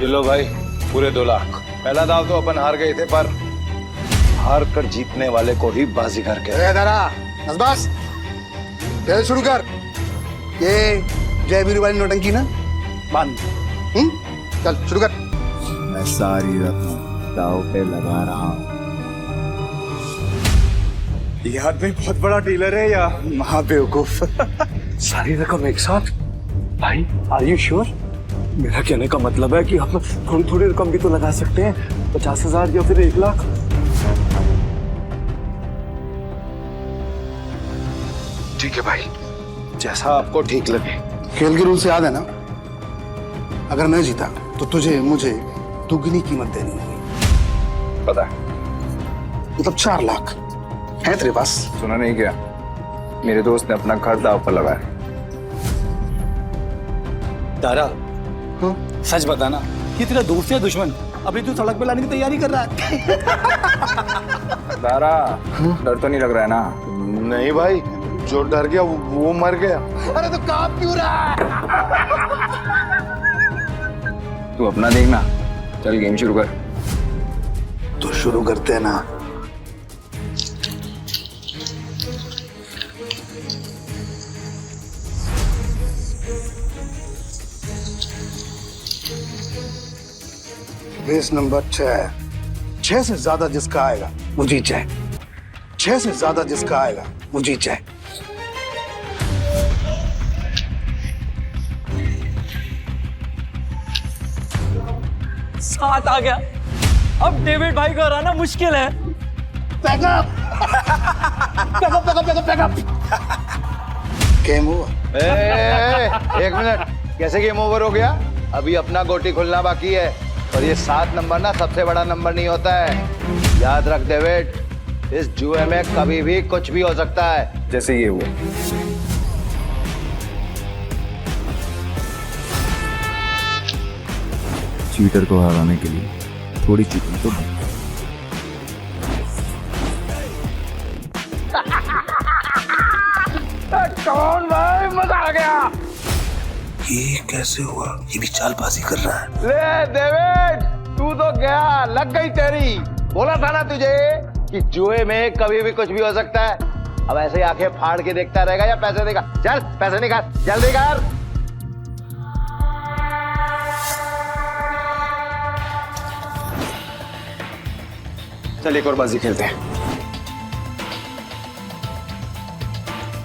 ये लो भाई, पूरे 2 लाख। पहला दाव तो अपन हार गए थे, पर हार कर जीतने वाले को ही बाजीगर कहते। बस खेल शुरू कर। ये जय वीरू वाली नौटंकी ना बंद। चल शुरू कर। मैं सारी रकम दाव पे लगा रहा हूँ। ये आदमी बहुत बड़ा डीलर है या महाबेवकूफ। सारी रकम एक साथ? भाई आर यू श्योर? मेरा कहने का मतलब है कि आप थोड़ी थोड़ी रकम भी तो लगा सकते हैं, 50,000 या फिर 1 लाख। ठीक है भाई, जैसा आपको ठीक लगे। खेल के रूल से याद है ना, अगर मैं जीता तो तुझे मुझे दुगनी कीमत देनी होगी। पता है। मतलब 4 लाख है तेरे पास? सुना नहीं क्या? मेरे दोस्त ने अपना घर दांव पर लगाया। तारा, सच बताना, ये तेरा दोस्त या दुश्मन? अभी तू सड़क पे लाने की तैयारी कर रहा है। दारा, डर तो नहीं लग रहा है ना? नहीं भाई, जो डर गया वो मर गया। अरे तो कांप क्यों रहा है? तू अपना देखना, चल गेम शुरू कर। तो शुरू करते हैं ना। Base number 6। 6 से ज्यादा जिसका आएगा वो जीत जाए। 6 से ज्यादा जिसका आएगा वो जीत जाए। सात आ गया। अब डेविड भाई को हराना मुश्किल है। Backup game over. एक मिनट, कैसे गेम ओवर हो गया? अभी अपना गोटी खुलना बाकी है। और ये 7 नंबर ना सबसे बड़ा नंबर नहीं होता है, याद रख डेविड। इस जुए में कभी भी कुछ भी हो सकता है। जैसे ये हुआ। चीटर को हराने के लिए थोड़ी चीटिंग तो बनती है। कौन भाई, मजा आ गया। ये कैसे हुआ? ये भी चालबाजी कर रहा है। ले डेविड, तू तो गया, लग गई तेरी। बोला था ना तुझे कि जुए में कभी भी कुछ भी हो सकता है। अब ऐसे ही आंखें फाड़ के देखता रहेगा या पैसे देगा? चल पैसे निकाल, जल्दी कर। चल एक और बाजी खेलते हैं।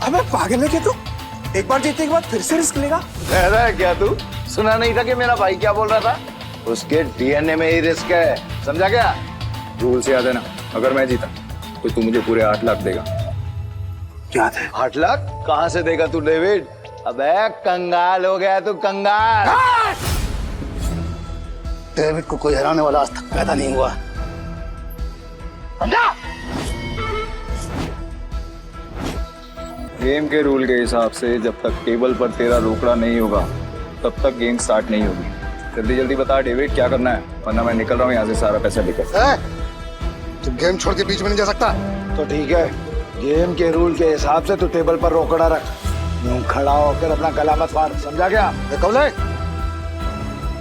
अबे पागल है क्या तू? एक बार जीतने के बाद फिर से रिस्क लेगा? कह रहा है क्या तू? सुना नहीं था कि मेरा भाई क्या बोल रहा था? उसके डीएनए में ही रिस्क है, समझा क्या? रूल से याद है ना, अगर मैं जीता तो तू मुझे पूरे 8 लाख देगा। याद है। 8 लाख कहां से देगा तू डेविड? अबे कंगाल हो गया तू, कंगाल। डेविड को कोई हराने वाला आज तक पैदा नहीं हुआ। समझा? गेम के रूल के हिसाब से जब तक टेबल पर तेरा रोकड़ा नहीं होगा तब तक गेम स्टार्ट नहीं होगी। जल्दी जल्दी बता डेविड, क्या करना है, वरना मैं निकल रहा हूँ यहाँ से सारा पैसा लेकर। तू गेम छोड़ के बीच में नहीं जा सकता। तो ठीक है, गेम के रूल के हिसाब से तू टेबल पर रोकड़ा रख। यूं खड़ा होकर अपना गला मत फाड़, समझा क्या? कौले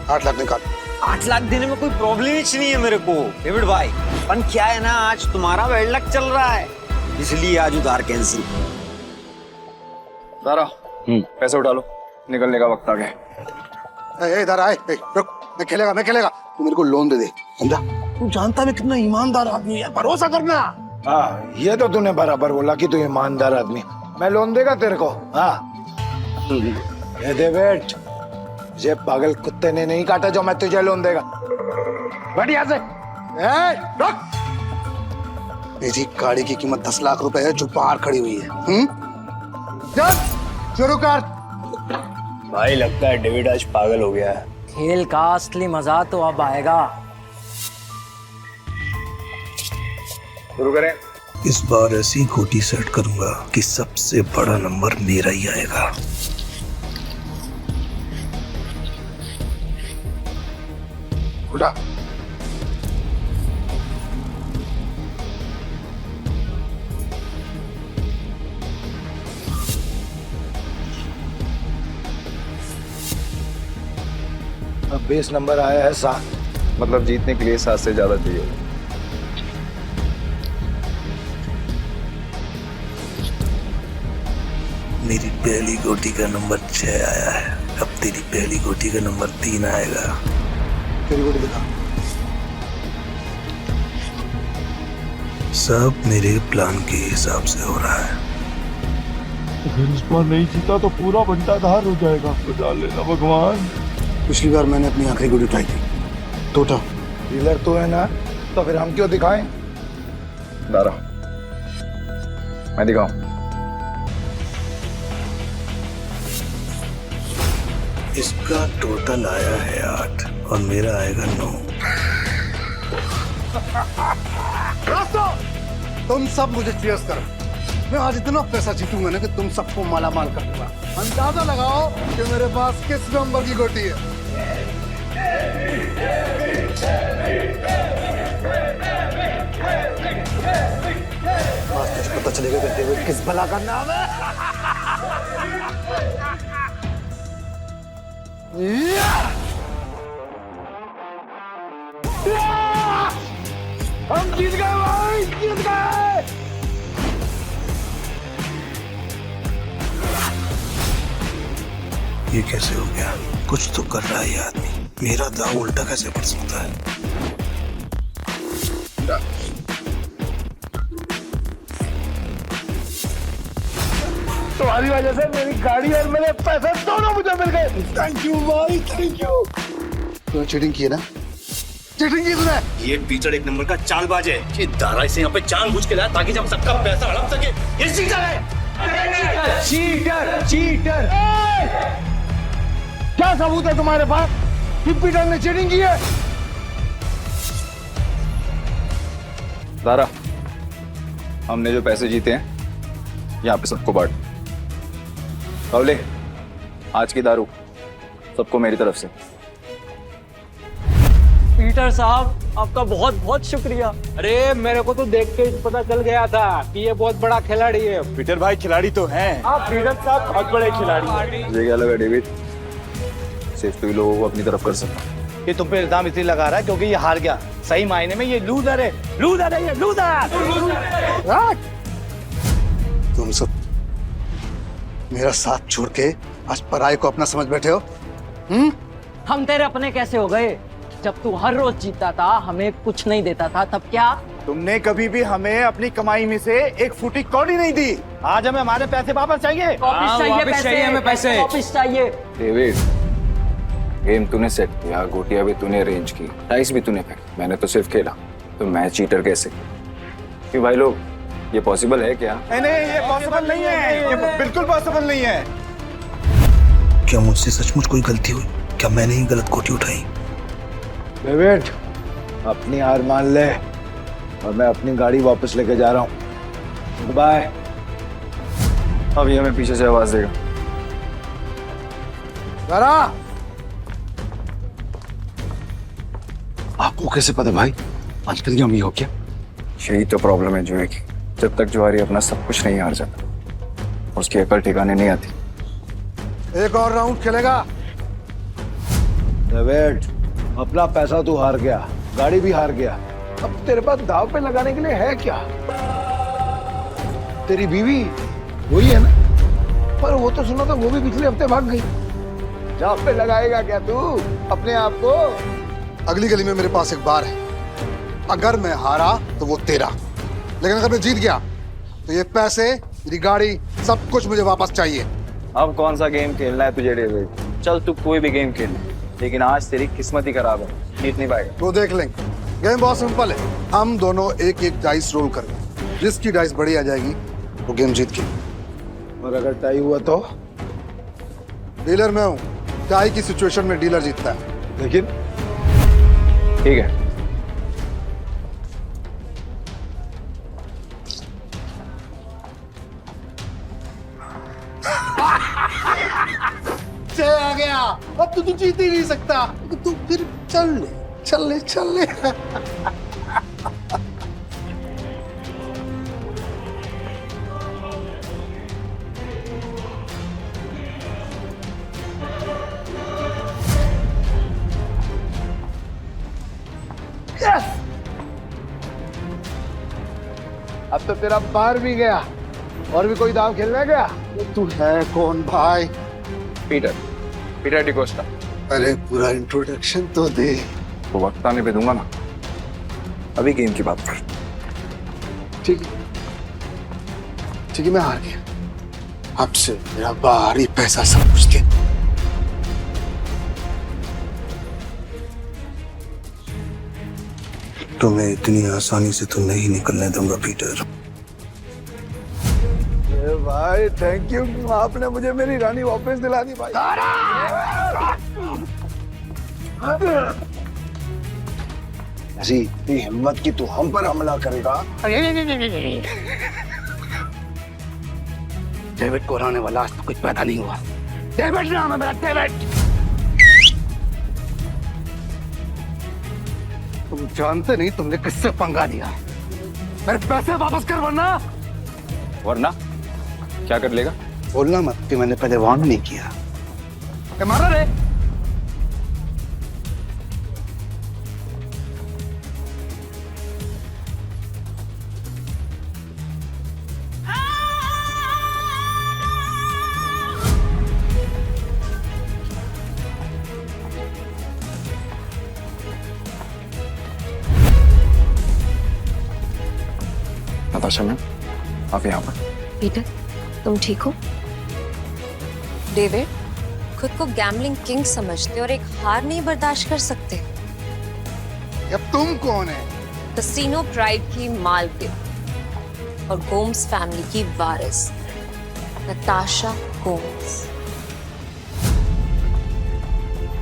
8 लाख निकाल। 8 लाख देने में कोई प्रॉब्लम ही नहीं है मेरे को डेविड भाई। पर क्या है ना, आज तुम्हारा बैड लक चल रहा है, इसलिए आज उधार कैंसिल। सारा पैसे उठा लो, निकलने का वक्त आ गया। इधर आए। रुक, मैं खेलेगा। तू मेरे को लोन दे दे, समझा? तू जानता है कितना ईमानदार आदमी है, भरोसा करना। हाँ, ये तो तूने बराबर बोला कि तू ईमानदार आदमी। मैं लोन देगा तेरे को? हाँ ये डेविड, ये पागल कुत्ते ने नहीं काटा जो मैं तुझे लोन देगा। बढ़िया से रुक। मेरी गाड़ी की कीमत 10 लाख रुपए है जो बाहर खड़ी हुई है। चल शुरू कर। भाई लगता है डेविड आज पागल हो गया है। खेल का असली मजा तो अब आएगा। शुरू करें। इस बार ऐसी गोटी सेट करूंगा कि सबसे बड़ा नंबर मेरा ही आएगा। उठा। अब बेस नंबर आया है 7। मतलब जीतने के लिए 7 से ज्यादा चाहिए। मेरी पहली गोटी का नंबर 6 आया है। अब तेरी पहली गोटी का नंबर 3 आएगा। तेरी गोटी दिखा। सब मेरे प्लान के हिसाब से हो रहा है। अगर इस बार नहीं जीता तो पूरा बंटाधार हो जाएगा। बचा लेना भगवान। पिछली बार मैंने अपनी आखिरी गुड़ी उठाई थी। टोटा डीलर तो है ना, तो फिर हम क्यों दिखाएं? दारा, मैं दिखाऊं? इसका टोटल आया है 8 और मेरा आएगा 9। तुम सब मुझे चीयर्स करो। मैं आज इतना पैसा जीतूंगा ना कि तुम सबको माला माल कर दूंगा। अंदाजा लगाओ कि मेरे पास किस नंबर की गोटी है। आज तुझे पता चलेगा कि डेविड किस भला का नाम है। हम जीत गए भाई, जीत गए। ये कैसे हो गया? कुछ तो कर रहा है ये आदमी। मेरा दाव उल्टा कैसे पड़ सकता है? तुम्हारी वजह से मेरी गाड़ी और मेरे पैसे दोनों मुझे मिल गए। थैंक यू भाई, थैंक यू। तूने चीटिंग की है ना? चीटिंग की तूने? ये पीटर एक नंबर का चालबाज है। ये दारा इसे यहाँ पे जानबूझ के लाया ताकि जब सबका पैसा हड़प सके। ये चीटर है। Cheater, cheater. क्या सबूत है तुम्हारे पास कि पीटर ने चीटिंग की है? दारा, हमने जो पैसे जीते हैं यहाँ पे सबको बांट। कवले, आज की दारू सबको मेरी तरफ से। पीटर साहब, आपका बहुत बहुत शुक्रिया। अरे मेरे को तो देख के पता चल गया था कि ये बहुत बड़ा खिलाड़ी है। पीटर भाई खिलाड़ी तो हैं। आप पीटर साहब बहुत बड़े खिलाड़ी हैं। मुझे क्या लगा डेविड, सिर्फ तू ही लोगों को अपनी तरफ कर सकता। ये तुम पे इल्जाम इसलिए लगा रहा है क्योंकि ये हार गया। सही मायने में ये लूजर है। लूजर है ये, लूजर। तुम सब मेरा साथ छोड़ के आज पराये को अपना समझ बैठे हो। हम तेरे अपने कैसे हो गए? जब तू हर रोज जीतता था, हमें कुछ नहीं देता था, तब क्या? तुमने कभी भी हमें अपनी कमाई में से एक फूटी कौड़ी नहीं दी। आज हमें हमारे पैसे वापस चाहिए। वापस चाहिए पैसे, हमें पैसे। वापस चाहिए। डेविड, गेम तूने सेट किया, गोटियां भी तूने अरेंज की, डाइस भी तूने फेंकी, मैंने तो सिर्फ खेला। तो मैं चीटर कैसे? क्यों भाई लोग, ये पॉसिबल है क्या? नहीं, ये पॉसिबल नहीं है। ये बिल्कुल पॉसिबल नहीं है। क्या मुझसे सचमुच कोई गलती हुई? क्या मैंने ही गलत गोटी उठाई? डेविड, अपनी हार मान ले और मैं अपनी गाड़ी वापस लेके जा रहा हूँ। बाय। अब ये हमें पीछे से आवाज देगा। जरा आपको कैसे पता भाई? आजकल हम ये हो क्या? यही तो प्रॉब्लम है जुए की। जब तक जुआरी अपना सब कुछ नहीं हार जाता, उसकी अकल ठिकाने नहीं आती। एक और राउंड खेलेगा? डेविड, अपना पैसा तू हार गया, गाड़ी भी हार गया। अब तेरे पास दाव पे लगाने के लिए है क्या? तेरी बीवी वही है ना? पर वो तो सुना था वो भी पिछले हफ्ते भाग गई। दाव पे लगाएगा क्या तू अपने आप को? अगली गली में मेरे पास एक बार है। अगर मैं हारा तो वो तेरा, लेकिन अगर मैं जीत गया तो ये पैसे, मेरी गाड़ी, सब कुछ मुझे वापस चाहिए। अब कौन सा गेम खेलना है तुझे डेविड? चल तू कोई भी गेम खेल, लेकिन आज तेरी किस्मत ही खराब है, जीत नहीं पाएगा। वो देख लेंगे। गेम बहुत सिंपल है। हम दोनों एक एक डाइस रोल करेंगे। जिसकी डाइस बड़ी आ जाएगी वो गेम जीत गई। और अगर टाई हुआ तो? डीलर मैं हूँ। टाई की सिचुएशन में डीलर जीतता है। लेकिन ठीक है, जय आ गया। अब तो तू जीत ही नहीं सकता। तू फिर चल ले, चल ले, चल ले। अब तो तेरा पार भी गया। और भी कोई दाव खेलने गया? तू है कौन भाई? पीटर डिकोस्टा। अरे पूरा इंट्रोडक्शन तो दे। तो वक्त आने पे दूंगा ना, अभी गेम की बात कर। ठीक है, मैं हार गया। आपसे मेरा बाहरी पैसा सब कुछ दे। तुम्हें इतनी आसानी से तो नहीं निकलने दूंगा पीटर। भाई थैंक यू, आपने मुझे मेरी रानी वापस दिला दी भाई। ऐसी इतनी हिम्मत की तू हम पर हमला करेगा? डेविड को हराने वाला आज तो कुछ पैदा नहीं हुआ। डेविड नाम है मेरा, डेविड। तुम जानते नहीं तुमने किससे पंगा लिया। मेरे पैसे वापस कर वरना क्या कर लेगा? बोलना मत कि मैंने पहले वार्न नहीं किया। मारा रे। नताशा मैम, आप यहाँ पर। पीटर, तुम ठीक हो? डेविड, खुद को गैम्बलिंग किंग समझते और एक हार नहीं बर्दाश्त कर सकते। अब तुम कौन है? कसीनो प्राइड की मालकिन और गोम्स फैमिली की वारिस नताशा गोम्स।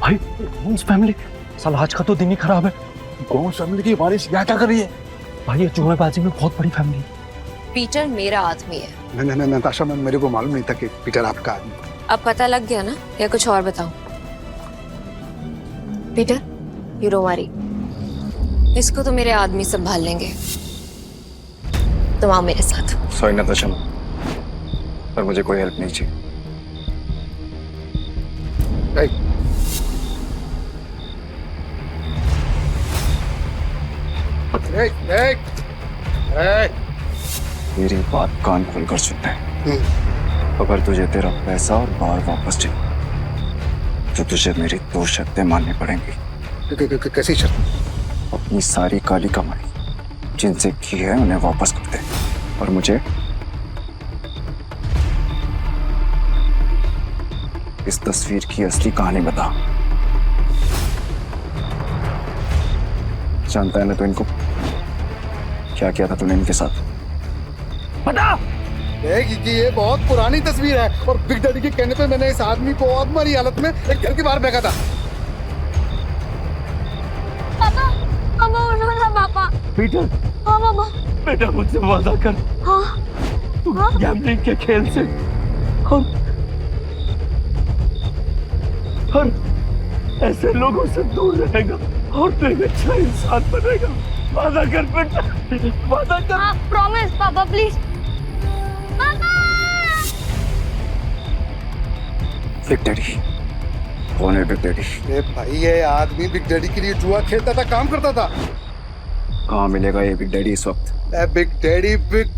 भाई गोम्स फैमिली, साला आज का तो दिन ही खराब है। गोम्स फैमिली की वारिस क्या कर रही है? भाई ये जुएबाजी में बहुत बड़ी फैमिली है। पीटर मेरा आदमी है। नहीं नताशा मैम, मेरे को मालूम नहीं था कि पीटर आपका आदमी। अब पता लग गया ना, या कुछ और बताऊं? पीटर, यू डोंट वरी, इसको तो मेरे आदमी संभाल लेंगे। तुम आओ मेरे साथ। सॉरी नताशा मैम, पर मुझे कोई हेल्प नहीं चाहिए। मेरी बात कान खोलकर सुनना है। अगर तुझे तेरा पैसा और बार वापस चाहिए तो तुझे मेरी 2 शर्तें माननी पड़ेंगी। कैसी शर्त? अपनी सारी काली कमाई जिनसे की है उन्हें वापस कर दे, और मुझे इस तस्वीर की असली कहानी बता। जानता है ना तो इनको क्या किया था तूने इनके साथ? बता। कि ये बहुत पुरानी तस्वीर है और बिग डैडी के कहने पे मैंने इस आदमी को और मरी हालत में एक घर के बाहर फेंका था। पापा, पापा उठो ना पापा। पीटर, हाँ पापा। बेटा मुझसे वादा कर, हाँ तू गैम्बलिंग के खेल से और ऐसे लोगों से दूर रहेगा और तू एक अच्छा इंसान बनेगा। वादा कर बेटा, वादा कर। प्रॉमिस पापा, प्लीज। बिग डैडी कौन है? Big daddy? भाई ये आदमी बिग डैडी के लिए जुआ खेलता था, काम करता था। कहाँ मिलेगा ये बिग डैडी इस वक्त? बिग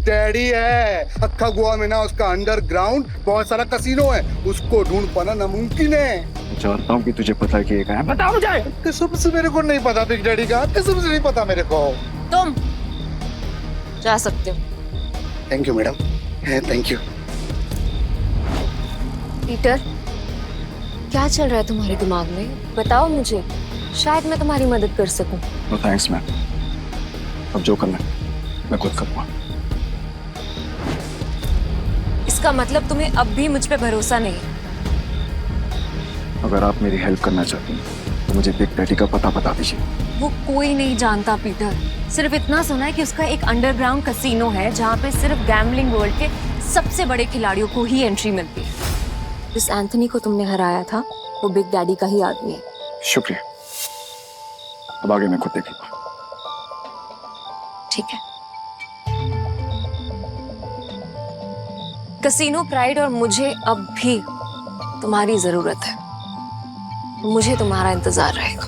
डैडी है। अक्खा गोवा में ना उसका अंडरग्राउंड बहुत सारा कसीनो है, उसको ढूंढ पाना नामुमकिन है। जानता हूँ कि तुझे पता है कि ये कहाँ है। बता मुझे। कसम से मेरे को नहीं पता बिग डैडी का, कसम से नहीं पता मेरे को। तुम जा सकते हो। Thank you madam, thank you. Peter, क्या चल रहा है तुम्हारे दिमाग में? बताओ मुझे, शायद मैं तुम्हारी मदद कर सकूं। नो थैंक्स मैम, अब जो करना है मैं खुद करूँगा। इसका मतलब तुम्हें अब भी मुझ पे भरोसा नहीं? अगर आप मेरी हेल्प करना चाहती हैं तो मुझे बिग डैडी का पता बता दीजिए। वो कोई नहीं जानता पीटर, सिर्फ इतना सुना है कि उसका एक अंडरग्राउंड कसीनो है जहाँ पे सिर्फ गैम्बलिंग वर्ल्ड के सबसे बड़े खिलाड़ियों को ही एंट्री मिलती है। जिस एंथनी को तुमने हराया था वो बिग डैडी का ही आदमी है। शुक्रिया, अब आगे मैं खुद देखूंगा। ठीक है। कसीनो प्राइड और मुझे अब भी तुम्हारी जरूरत है। मुझे तुम्हारा इंतजार रहेगा।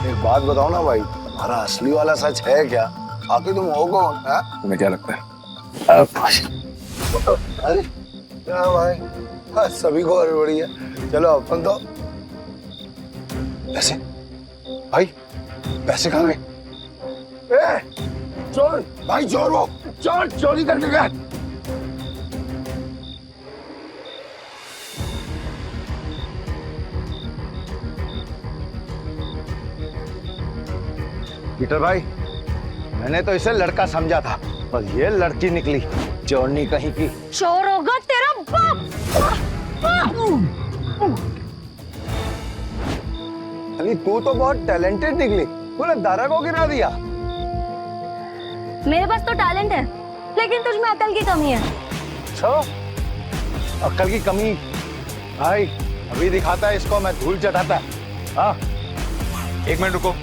एक बात बताओ ना भाई, हमारा असली वाला सच है क्या? आखिर तुम हो कौन? तुम्हें क्या लगता है? अरे क्या भाई, सभी को हड़बड़ी है। चलो अपन तो पैसे भाई, पैसे कहाँ गए? चोर भाई, चोर वो चोर चोरी करने गया। पीटर भाई, मैंने तो इसे लड़का समझा था, पर ये लड़की निकली चोरनी कहीं की। चोर होगा तेरा बाप। अरे तू तो बहुत टैलेंटेड निकली, तूने दारा को गिरा दिया। मेरे पास तो टैलेंट है, लेकिन तुझ में अकल की कमी है। अच्छा, अकल की कमी? भाई अभी दिखाता है इसको, मैं धूल चटाता है। हाँ, एक मिनट रुको।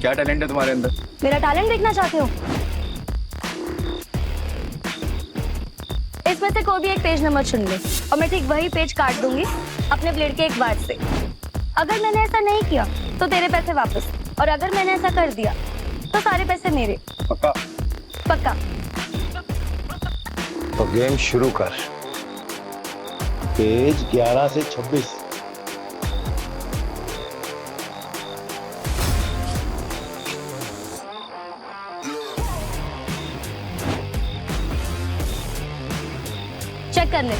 क्या टैलेंट है तुम्हारे अंदर? मेरा टैलेंट देखना चाहते हो? इसमें से कोई भी एक पेज नंबर चुन ले और मैं ठीक वही पेज काट दूंगी अपने ब्लेड के एक बार से। अगर मैंने ऐसा नहीं किया तो तेरे पैसे वापस, और अगर मैंने ऐसा कर दिया तो सारे पैसे मेरे। पक्का? पक्का। तो गेम शुरू कर। पेज 11 से 26। चेक कर ले।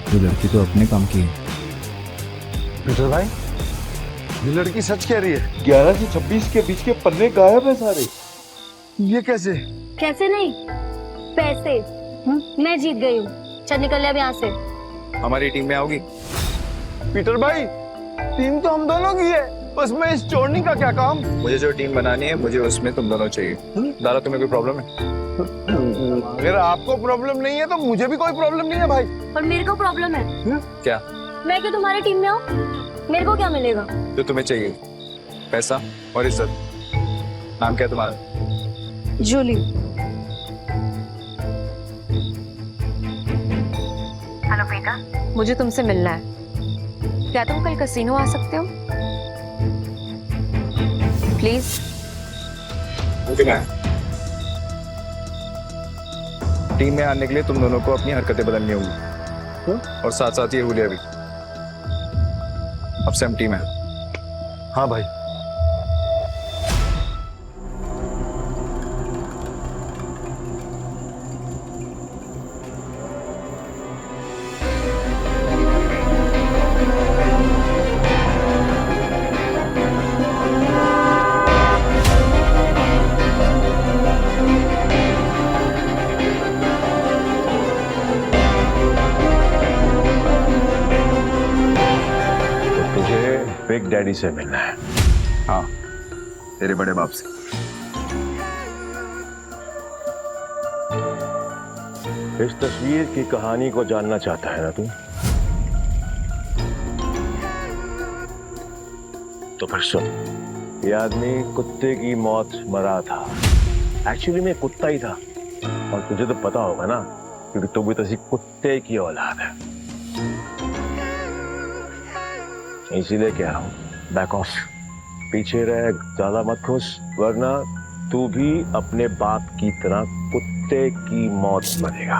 ये लड़की तो अपने काम की है। पीटर भाई, ये लड़की सच कह रही है। 11 से 26 के बीच के पन्ने गायब है सारे। ये कैसे? कैसे नहीं, पैसे मैं जीत गई हूँ। चल निकल ले अब यहाँ से। हमारी टीम में आओगी? पीटर भाई, टीम तो हम दोनों की है, बस मैं इस चोरनी का क्या काम? मुझे जो टीम बनानी है, मुझे उसमें तुम दोनों चाहिए। दारा, तुम्हें कोई प्रॉब्लम है? अगर आपको प्रॉब्लम नहीं है तो मुझे भी कोई प्रॉब्लम नहीं है भाई। पर मेरे को प्रॉब्लम है। क्या? मैं क्यों तुम्हारी टीम में आऊँ? मेरे को क्या मिलेगा? जो तुम्हें चाहिए, पैसा और इज्जत। नाम क्या है तुम्हारा? जूली। हेलो बेटा, मुझे तुमसे मिलना है। क्या तुम कल कसीनो आ सकते हो प्लीज? टीम में आने के लिए तुम दोनों को अपनी हरकतें बदलनी होगी, और साथ साथ ये हुलिया भी। अब से हम टीम है। हाँ भाई। बिग डैडी से मिलना है। हाँ, तेरे बड़े बाप से। इस तस्वीर की कहानी को जानना चाहता है ना तू? तो फिर सुन, ये आदमी कुत्ते की मौत मरा था। एक्चुअली मैं कुत्ता ही था, और तुझे तो पता होगा ना, क्योंकि तू भी तो किसी कुत्ते की औलाद है। इसीलिए कह रहा हूं, बैक ऑफ, पीछे रह, ज्यादा मत खुश, वरना तू भी अपने बाप की तरह कुत्ते की मौत मरेगा।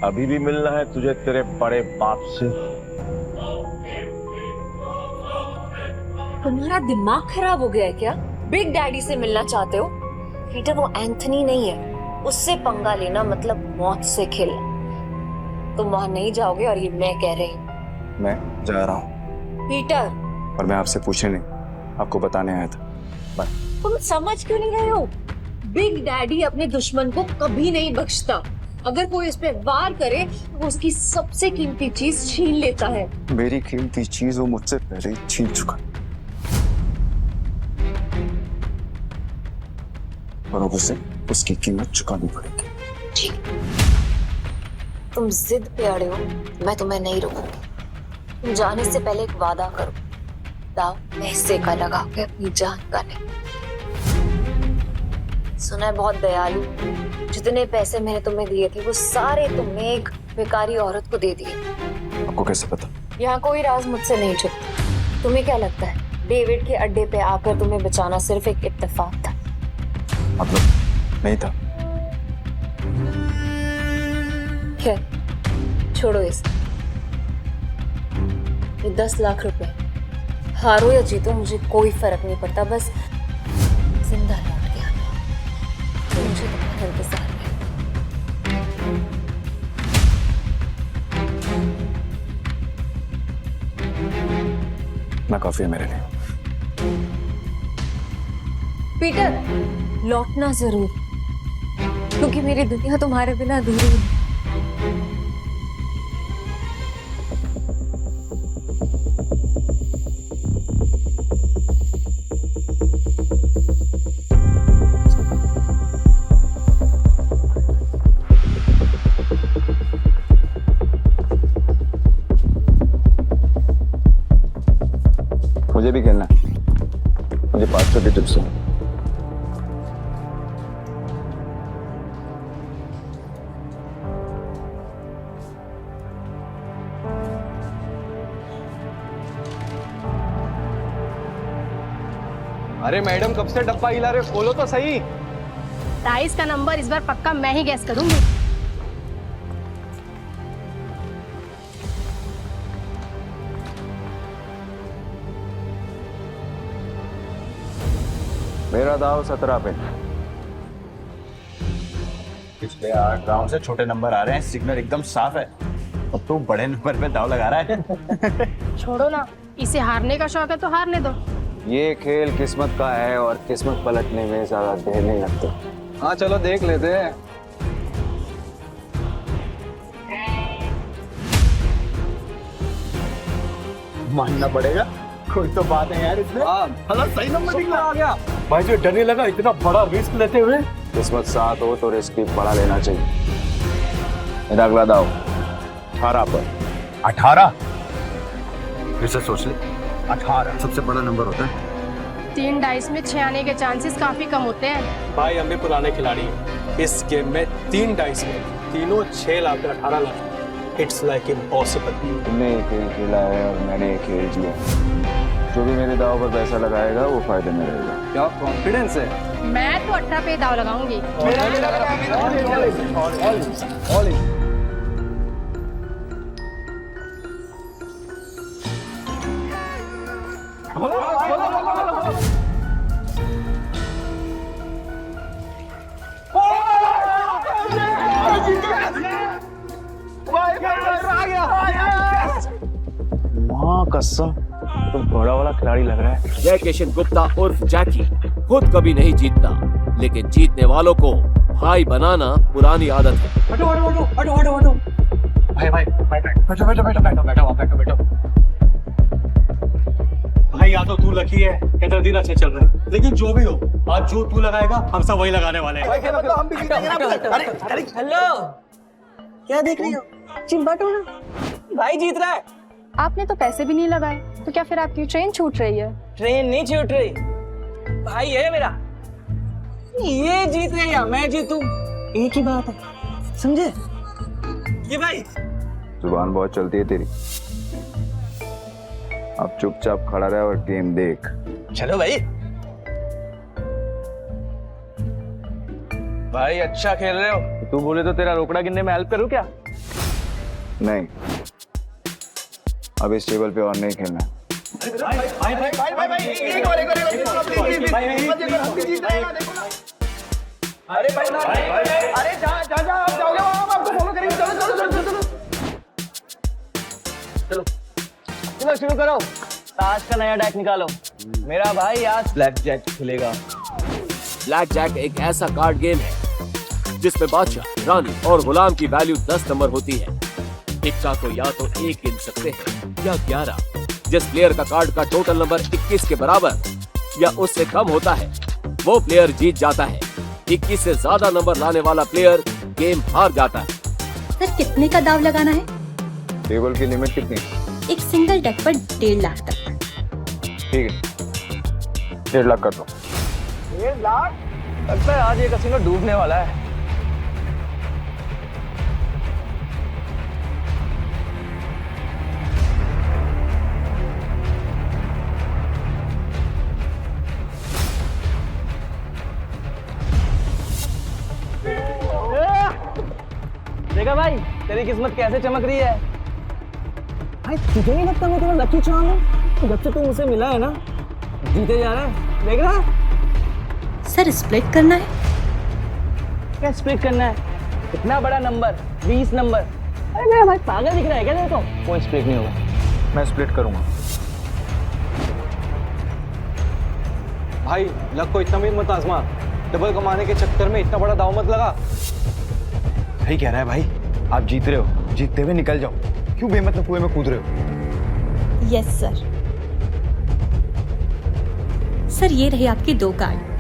अभी भी मिलना है तुझे तेरे बड़े बाप से? तुम्हारा दिमाग खराब हो गया है क्या? बिग डैडी से मिलना चाहते हो? पीटर, वो एंथनी नहीं है, उससे पंगा लेना मतलब मौत से खेलना। तुम वहां नहीं जाओगे, और ये मैं कह रही हूँ। मैं जा रहा हूँ। पीटर, और मैं आपसे पूछने नहीं, आपको बताने आया था। बाय। तुम समझ क्यों नहीं रहे हो? बिग डैडी अपने दुश्मन को कभी नहीं बख्शता। अगर कोई इस पे वार करे तो वो उसकी सबसे कीमती चीज छीन लेता है। मेरी कीमती चीज वो मुझसे पहले ही छीन चुका, और अब उसे उसकी कीमत चुकानी पड़ेगी। ठीक, तुम जिद पे अड़े हो, मैं तुम्हें नहीं रोकूंगी। तुम जाने से पहले एक वादा करो, दाव मैं हिस्से का लगा के अपनी जान का नहीं। सुना है बहुत दयालु, जितने पैसे मैंने तुम्हें दिए थे वो सारे तुमने एक बेकारी औरत को दे दिए। आपको कैसे पता? यहाँ कोई राज मुझसे नहीं छुपता। तुम्हें क्या लगता है डेविड के अड्डे पे आकर तुम्हें बचाना सिर्फ एक इत्तेफाक था? मतलब नहीं था। खैर छोड़ो इसे। ये 10 लाख रुपए हारो या जीतो मुझे कोई फर्क नहीं पड़ता, बस जिंदा लौट के आना। तो मुझे तुम्हारा इंतजार है। ना काफी है मेरे लिए। पीटर लौटना जरूर, क्योंकि मेरी दुनिया तुम्हारे बिना अधूरी है। मुझे भी खेलना है। मुझे 500 की टिप्स है। अरे मैडम कब से डब्बा हिला रहे हो? खोलो तो सही। राइस का नंबर इस बार पक्का मैं ही गैस करूंगी। मेरा दाव 17 पे। पिछले 8 राउंड से छोटे नंबर आ रहे हैं, सिग्नल एकदम साफ है। अब तो बड़े नंबर पे दाव लगा रहा है। छोड़ो ना, इसे हारने का शौक है तो हारने दो। ये खेल किस्मत का है और किस्मत पलटने में ज्यादा देर नहीं लगती। हाँ चलो देख लेते हैं। मानना पड़ेगा, कोई तो बात है यार इसमें। हाँ सही नंबर निकला आ गया। भाई जो डरने लगा इतना बड़ा रिस्क लेते हुए। किस्मत साथ हो तो रिस्क भी बड़ा लेना चाहिए। मेरा अगला दाव 18 पर। 18? फिर से सोच ले। 18 सबसे बड़ा नंबर होता है। 3 डाइस में 6 आने के चांसेस काफी कम होते हैं। भाई हम भी पुराने खिलाड़ी हैं। इस गेम में 3 डाइस में तीनों 6 lakh 18 lakh. It's like impossible. तुमने एक खेल खेला है और मैंने एक खेल जिया। जो भी मेरे दाव पर पैसा लगाएगा वो फायदे में रहेगा। क्या कॉन्फिडेंस है? मैं तो 18 पे दाव लगाऊंगी। माँ कसम तो बड़ा वाला खिलाड़ी लग रहा है। जय किशन गुप्ता उर्फ जैकी खुद कभी नहीं जीतता, लेकिन जीतने वालों को भाई बनाना पुरानी आदत है। हटो हटो हटो हटो हटो हटो। भाई भाई बैठो बैठो बैठो बैठो बैठो बैठो बैठो। भाई या तो तू लकी है या तेरा दिन अच्छे चल रहे हैं, लेकिन जो भी हो आज जो तू लगाएगा हम सब वही लगाने वाले हैं। हम भी जीतेंगे ना। हेलो, क्या देख रही हो? चिंबाटो ना, भाई जीत रहा है। आपने तो पैसे भी नहीं लगाए, तो क्या फिर आपकी ट्रेन छूट रही है? ट्रेन नहीं छूट रही, भाई है मेरा। ये जीत गया या मैं जीतूं, एक ही बात है, समझे? ये भाई जुबान बहुत चलती है तेरी। अब चुपचाप खड़ा रहे और गेम देख। चलो भाई। भाई अच्छा खेल रहे हो। तू बोले तो तेरा रोकड़ा गिनने में हेल्प करूं क्या? नहीं, अब इस टेबल पे और नहीं खेलना। चलो शुरू करो। ताश का नया डेक निकालो। मेरा भाई आज ब्लैक जैक खेलेगा। ब्लैक जैक एक ऐसा कार्ड गेम है जिसमें बादशाह, रानी और गुलाम की वैल्यू 10 नंबर होती है। इक्का को या तो 1 गिन सकते हैं या 11। जिस प्लेयर का कार्ड का टोटल नंबर 21 के बराबर या उससे कम होता है वो प्लेयर जीत जाता है। 21 से ज्यादा नंबर लाने वाला प्लेयर गेम हार जाता है। सर कितने का दाव लगाना है? टेबल की लिमिट कितनी? एक सिंगल डेक पर 1.5 लाख तक। ठीक है, 1.5 लाख कर दो। 1.5 लाख? लगता है आज ये कसिनो डूबने वाला है। देखा भाई तेरी किस्मत कैसे चमक रही है। भाई तुझे नहीं लगता मैं तेरा लकी चार्म हूँ? जब से तू मुझसे मिला है ना जीते जा रहा है, देख रहा है। सर स्प्लिट करना है? क्या स्प्लिट करना है? इतना बड़ा नंबर 20 नंबर, अरे मेरा भाई पागल दिख रहा है क्या तेरे को? कोई स्प्लिट नहीं होगा। मैं स्प्लिट करूंगा। भाई लक को इतना भी मत आजमा, डबल कमाने के चक्कर में इतना बड़ा दाव मत लगा। सही कह रहा है भाई, आप जीत रहे हो, जीतते हुए निकल जाओ, क्यों बेमतलब कुएं में कूद रहे हो? Yes sir. सर ये रही आपकी 2 कार्ड।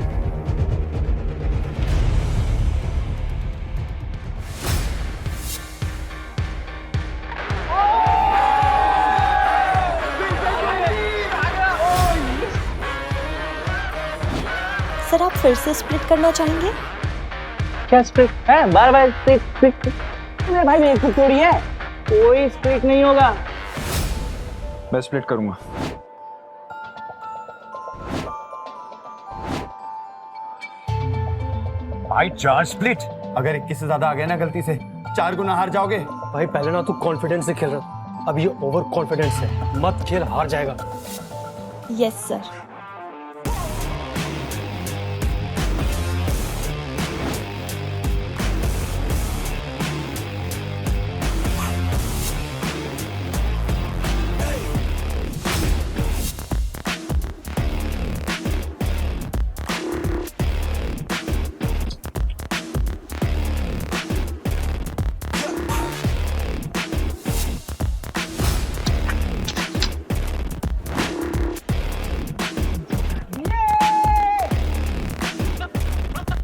सर आप फिर से स्प्लिट करना चाहेंगे? क्या स्प्लिट है? बार बार स्प्लिट। अरे भाई मेरी खुद थोड़ी है, कोई स्प्लिट नहीं होगा। मैं स्प्लिट करूंगा। भाई 4 स्प्लिट, अगर 21 से ज्यादा आ गया ना गलती से 4 गुना हार जाओगे। भाई पहले ना तू कॉन्फिडेंस से खेल रहा, अब ये ओवर कॉन्फिडेंस है, मत खेल, हार जाएगा। Yes sir.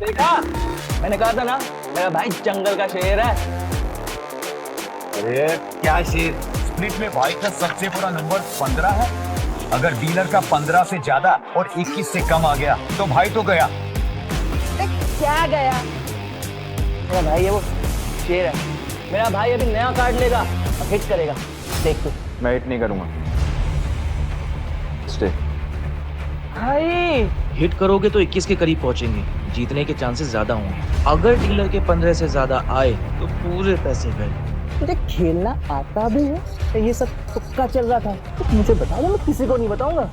देखा, मैंने कहा था ना मेरा भाई जंगल का शेर है। अरे क्या शेर, स्प्लिट में भाई का सबसे बुरा नंबर 15 है। अगर डीलर का 15 से ज्यादा और 21 से कम आ गया तो भाई तो गया। क्या गया? मेरा भाई ये वो शेर है, मेरा भाई अभी नया कार्ड लेगा और हिट करेगा, देख तू। मैं हिट नहीं करूंगा। स्टे। भाई हिट करोगे तो 21 के करीब पहुंचेंगे, जीतने के चांसेस ज्यादा होंगे। अगर डीलर के 15 से ज्यादा आए तो पूरे पैसे गए। तुझे खेलना आता भी है तो ये सब तुक्का चल रहा था तो मुझे बता दो, मैं किसी को नहीं बताऊंगा।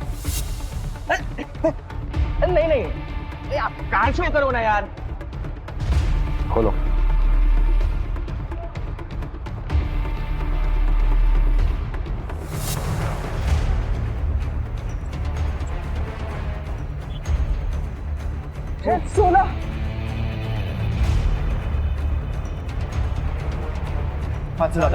नहीं नहीं आप कार शो करो ना यार। खोलो। सोना पाँच लाख।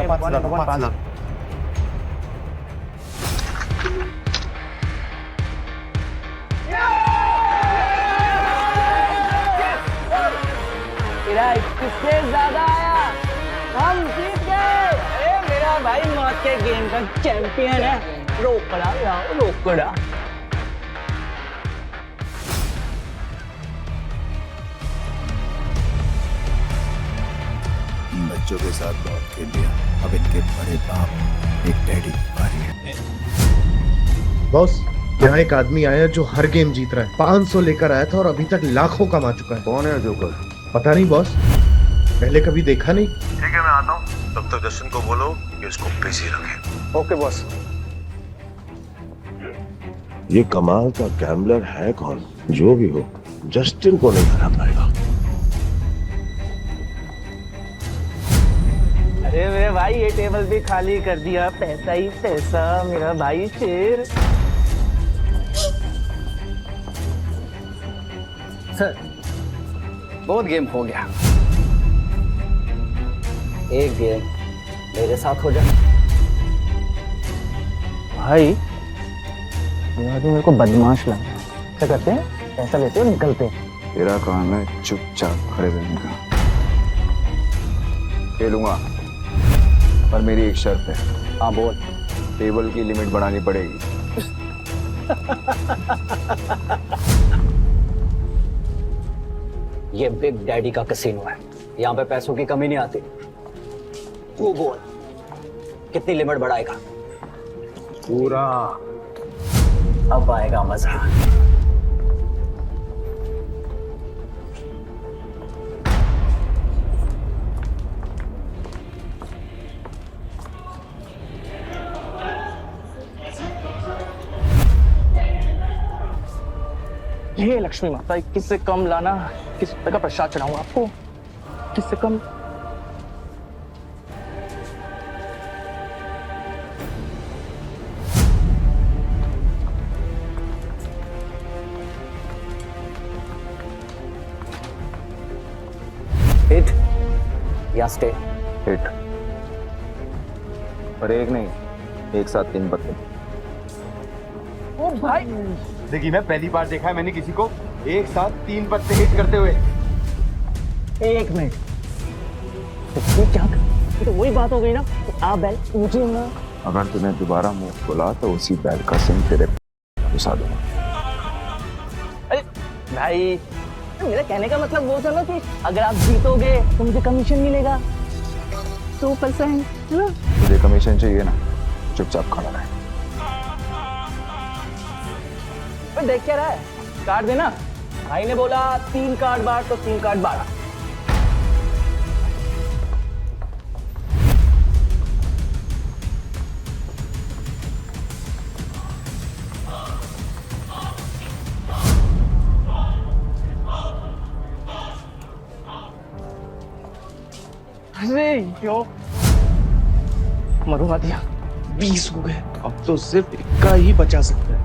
तेरा 21 से ज्यादा आया, हम जीत गए। अरे मेरा भाई मौत के गेम का चैंपियन है। रोकड़ा यार, रोकड़ा। बच्चों के साथ बहुत खेल लिया, अब इनके बड़े बाप एक डैडी की बारी है। बॉस यहाँ एक आदमी आया जो हर गेम जीत रहा है, 500 लेकर आया था और अभी तक लाखों कमा चुका है। कौन है जोकर? पता नहीं बॉस, पहले कभी देखा नहीं। ठीक है मैं आता हूँ, तब तक जस्टिन को बोलो कि उसको बिजी रखे। Okay boss. ये कमाल का गैम्बलर है कौन? जो भी हो, जस्टिन को नहीं हरा पाएगा। अरे मेरे भाई ये टेबल भी खाली कर दिया, पैसा ही पैसा, मेरा भाई शेर। सर बहुत गेम हो गया, एक गेम मेरे साथ हो जाए। भाई मेरे को बदमाश लगा। क्या करते हैं, पैसा लेते हैं निकलते हैं। तेरा काम है चुपचाप खड़े रहने का। खेलूंगा पर मेरी एक शर्त है। हाँ बोल। टेबल की लिमिट बढ़ानी पड़ेगी। ये बिग डैडी का कैसीनो है, यहाँ पे पैसों की कमी नहीं आती। तू बोल कितनी लिमिट बढ़ाएगा? पूरा। अब आएगा मजा। हे लक्ष्मी माता, 21 से कम लाना, 21 रुपए का प्रसाद चढ़ाऊंगा आपको। 21 से कम। हिट या स्टे? हिट। और एक नहीं, एक साथ 3 पत्ते। ओ भाई, देखिए मैं पहली बार देखा है मैंने किसी को एक साथ 3 पत्ते हिट करते हुए। एक मिनट, तो क्या? ये तो वही बात हो गई ना, तो आप बैल मुझे ना। अगर तूने दोबारा मुंह खोला तो उसी बैल का सिंह तेरे घुसा दूंगा। अरे भाई, मेरा कहने का मतलब वो था ना कि अगर आप जीतोगे तो मुझे कमीशन मिलेगा 2%, है ना? तुझे कमीशन चाहिए ना, चुपचाप खड़ा रहे। देख क्या रहा है, कार्ड देना। भाई ने बोला 3 कार्ड बांट तो 3 कार्ड बांटा। अरे यो, मरुआ दिया। 20 हो गए, अब तो सिर्फ इक्का ही बचा सकता है।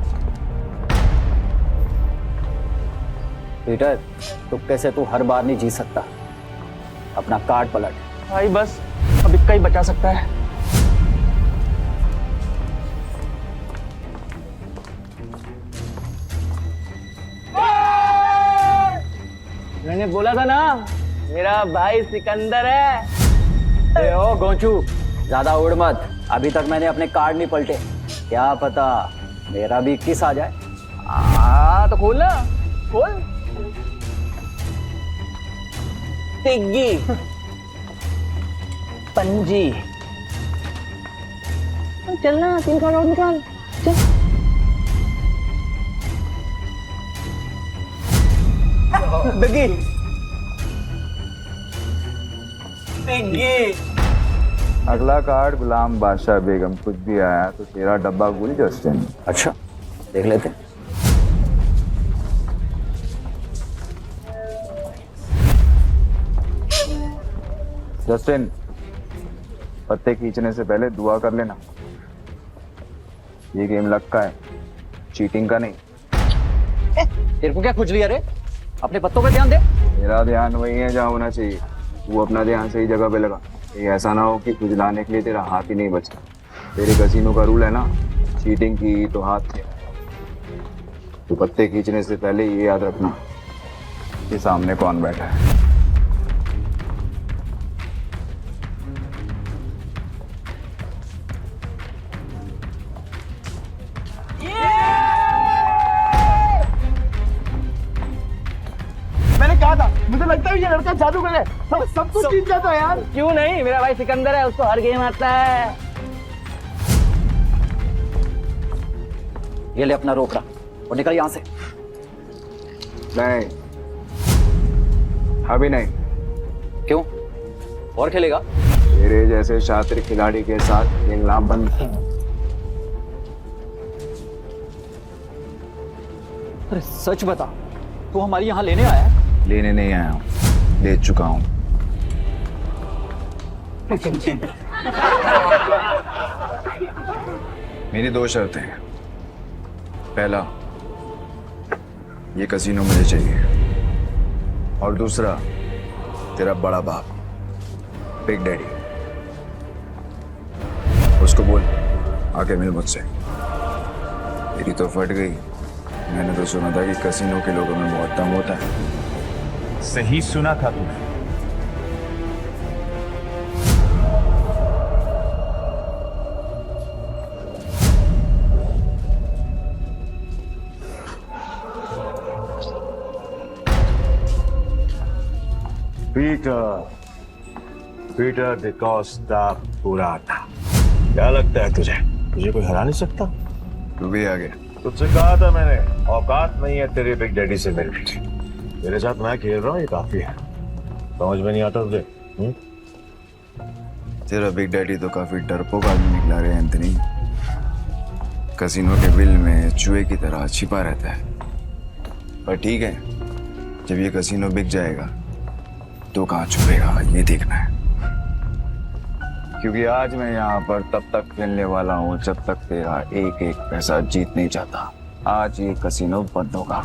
पीटर, तुक्के से तू हर बार नहीं जीत सकता, अपना कार्ड पलट। भाई बस अब इक्का ही बचा सकता है। मैंने बोला था ना, मेरा भाई सिकंदर है। ए ओ गोंचू, ज्यादा उड़ मत, अभी तक मैंने अपने कार्ड नहीं पलटे, क्या पता मेरा भी 21 आ जाए। तो खोल ना, खोल। तिग्गी, पंजी, चलना 3 कार्ड और निकाल, चल। तिग्गी, तिग्गी। अगला कार्ड गुलाम बादशाह बेगम। कुछ भी आया तो तेरा डब्बा गुल जस्टिन। अच्छा, देख लेते। जस्टिन, पत्ते खींचने से पहले दुआ कर लेना। ये गेम लक का है, चीटिंग का नहीं। तेरे को क्या खुजली है रे? अपने पत्तों पे ध्यान दे। मेरा ध्यान वही है जहाँ होना चाहिए, वो अपना ध्यान सही जगह पे लगा। ये ऐसा ना हो कि खुजलाने के लिए तेरा हाथ ही नहीं बचा। तेरे कसीनो का रूल है ना, चीटिंग की तो हाथ थे। तो पत्ते खींचने से पहले ये याद रखना कि सामने कौन बैठा है। मैंने कहा था, मुझे लगता है ये लड़का जादूगर है, सब कुछ जीत जाता है यार। क्यों नहीं, मेरा भाई सिकंदर है, उसको हर गेम आता है। ये ले अपना रोकड़ा और निकल यहाँ से। नहीं, अभी नहीं। क्यों? और खेलेगा? तेरे जैसे शातिर खिलाड़ी के साथ खेलना बंद। अरे सच बता, तू हमारी यहाँ लेने आया है? लेने नहीं आया हूँ, ले चुका हूँ। मेरी 2 शर्तें हैं। पहला, ये कसीनो मुझे चाहिए, और दूसरा, तेरा बड़ा बाप बिग डैडी, उसको बोल आके मिल मुझसे। मेरी तो फट गई। मैंने तो सुना था कि कसीनो के लोगों में बहुत दम होता है। सही सुना था तूने। पीटर डिकोस्टा पूरा था। क्या लगता है तुझे कोई हरा नहीं सकता? तू भी आ गया। तुझसे कहा था मैंने, औकात नहीं है तेरे बिग डैडी से मिलने की। तेरे साथ मैं खेल रहा हूँ, ये काफी है। समझ में नहीं आता तुझे? तेरा बिग डैडी तो काफी डरपोक आदमी निकला रे एंथनी। कसीनो के बिल में चूहे की तरह छिपा रहता है। पर ठीक है, जब ये कसीनो बिक जाएगा तो कहाँ छुपेगा ये देखना है। क्योंकि आज मैं यहाँ पर तब तक खेलने वाला हूँ जब तक तेरा एक एक पैसा जीत नहीं जाता। आज ये कसीनो बंद होगा।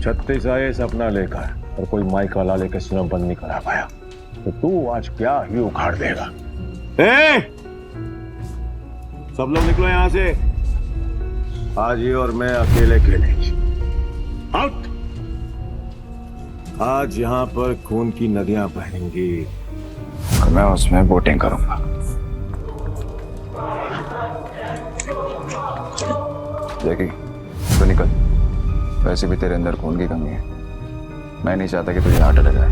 36 आए सपना लेकर और कोई माइक वाला लेकर कसीनो बंद नहीं करा पाया, तो तू आज क्या ही उखाड़ देगा। सब लोग निकलो यहाँ से, आज ये और मैं अकेले खेलेंगे। आउट। आज यहाँ पर खून की नदियां बहेंगी और मैं उसमें बोटिंग करूंगा। जैकी तो निकल, वैसे भी तेरे अंदर खून की कमी है। मैं नहीं चाहता कि तुझे हार्ट अटैक आए।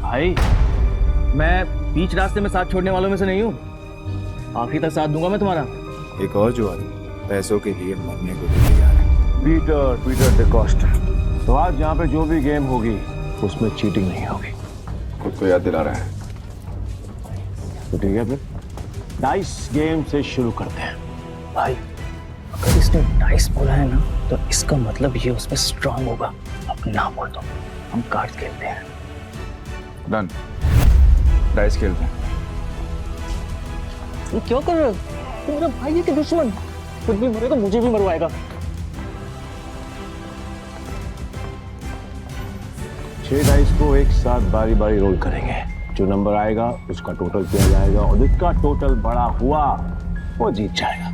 भाई मैं बीच रास्ते में साथ छोड़ने वालों में से नहीं हूँ, आखिरी तक साथ दूंगा मैं तुम्हारा। एक और जुआरी पैसों के लिए मरने को भी तैयार है। पीटर डिकोस्टा। तो आज यहाँ पे जो भी गेम होगी उसमें चीटिंग नहीं होगी। खुद को याद दिला रहा है तो ठीक है, फिर डाइस गेम से शुरू करते हैं। भाई अगर इसने डाइस बोला है ना तो इसका मतलब ये उसमें स्ट्रांग होगा। अब ना बोल दो, हम कार्ड्स खेलते हैं। डन, डाइस खेलते हैं। ये क्यों कर रहे हो? तुम मेरा भाई है कि दुश्मन? खुद भी मरेगा मुझे भी मरवाएगा। 6 डाइस को एक साथ बारी बारी रोल करेंगे। जो नंबर आएगा उसका टोटल किया जाएगा और जिसका टोटल बड़ा हुआ वो जीत जाएगा।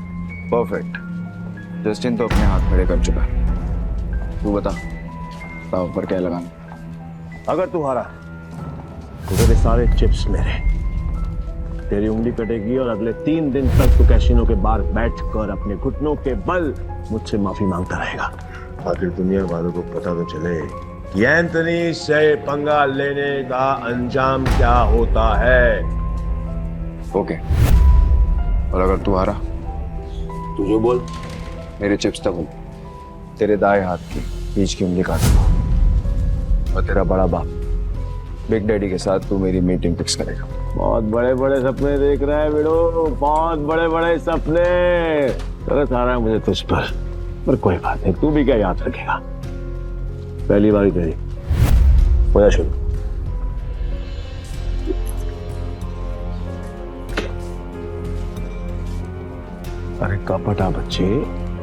परफेक्ट। जस्टिन तो अपने हाथ खड़े कर चुका है। तू बता दाव पर क्या लगाना? अगर तू हारा तो तेरे सारे चिप्स मेरे। तेरी उंगली कटेगी और अगले 3 दिन तक तू कैसीनो के बाहर बैठकर अपने घुटनों के बल मुझसे माफी मांगता रहेगा। आखिर दुनिया वालों को पता तो चले कि एंथनी से पंगा लेने का अंजाम क्या होता है। ओके, और अगर तू हारा तू जो बोल। मेरे चिप्स तक तेरे दाएं हाथ की बीच की उंगली काटूंगा और तेरा बड़ा बाप बिग डैडी के साथ तू मेरी मीटिंग फिक्स करेगा। बहुत बड़े बड़े सपने देख रहा है बेड़ो, बहुत बड़े बड़े सपने। तरस आ रहा है मुझे तुझ पर कोई बात नहीं, तू भी क्या याद रखेगा। पहली बारी तेरी, हो जा शुरू। अरे कपटा बच्चे,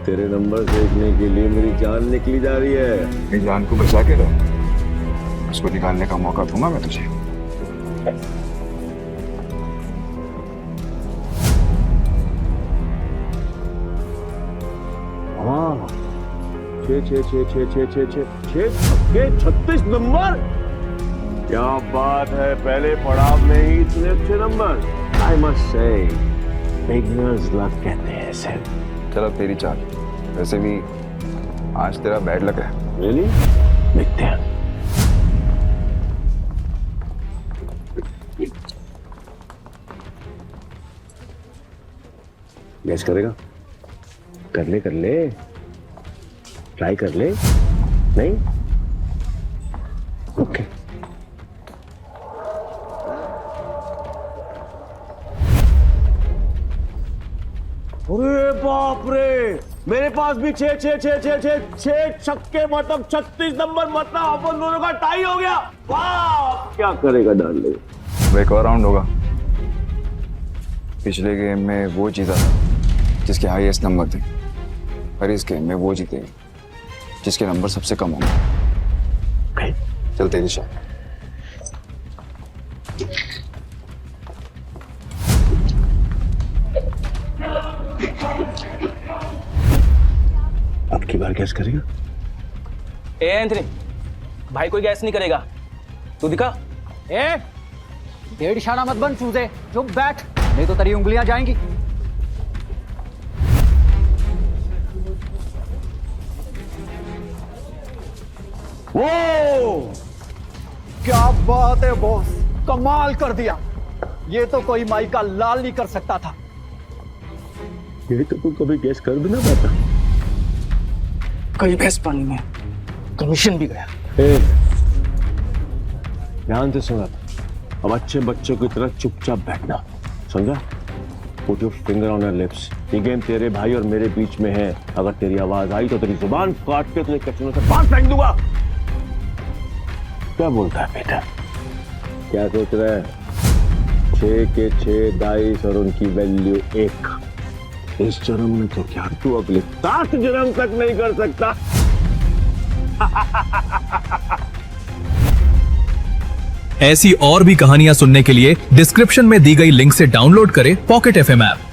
तेरे नंबर देखने के लिए मेरी जान निकली जा रही है। मेरी जान को बचा के रहो, उसको निकालने का मौका दूंगा मैं तुझे। हाँ, 36 नंबर। क्या बात है, पहले पड़ाव में ही इतने अच्छे number. I must say beginners luck कहते हैं इसे। चलो तेरी चाल, वैसे भी आज तेरा बैड लक है। रियली? देखते हैं। गैस करेगा? कर ले, ट्राई कर ले। नहीं? ओके। अरे बाप रे, मेरे पास भी 6 छक्के, मतलब 36 नंबर, मतलब अपन दोनों का टाई हो गया। वाह, क्या करेगा डार्लिंग? वो एक और राउंड होगा। पिछले गेम में वो जीता था जिसके हाईएस्ट नंबर थे, और इस गेम में वो जीतेगा जिसके नंबर सबसे कम होंगे। चल तेरी शॉट। अब की बार गैस करेगा? ए एंथनी, भाई कोई गैस नहीं करेगा, तू दिखा। ए डेढ़ इशारा मत बन चूजे, चुप बैठ, नहीं तो तेरी उंगलियां जाएंगी। वो क्या बात है बॉस, कमाल कर दिया। ये तो कोई माई का लाल नहीं कर सकता था। ये तो तू कभी गैस कर भी ना पाता। कई भैंस पानी में, कमीशन भी गया। ध्यान से सुना, अब अच्छे बच्चों की तरह चुपचाप बैठना, समझा? Put your finger on her lips. ये गेम तेरे भाई और मेरे बीच में है। अगर तेरी आवाज आई तो तेरी जुबान काट के तुझे कैसीनो से बाहर फेंक दूंगा। क्या बोलता है बेटा? क्या सोच रहा है? 6 के 6 डाइस और उनकी वैल्यू 1। इस जन्म में तो क्या तू अगले 7 जन्म तक नहीं कर सकता। ऐसी और भी कहानियां सुनने के लिए डिस्क्रिप्शन में दी गई लिंक से डाउनलोड करें पॉकेट FM ऐप।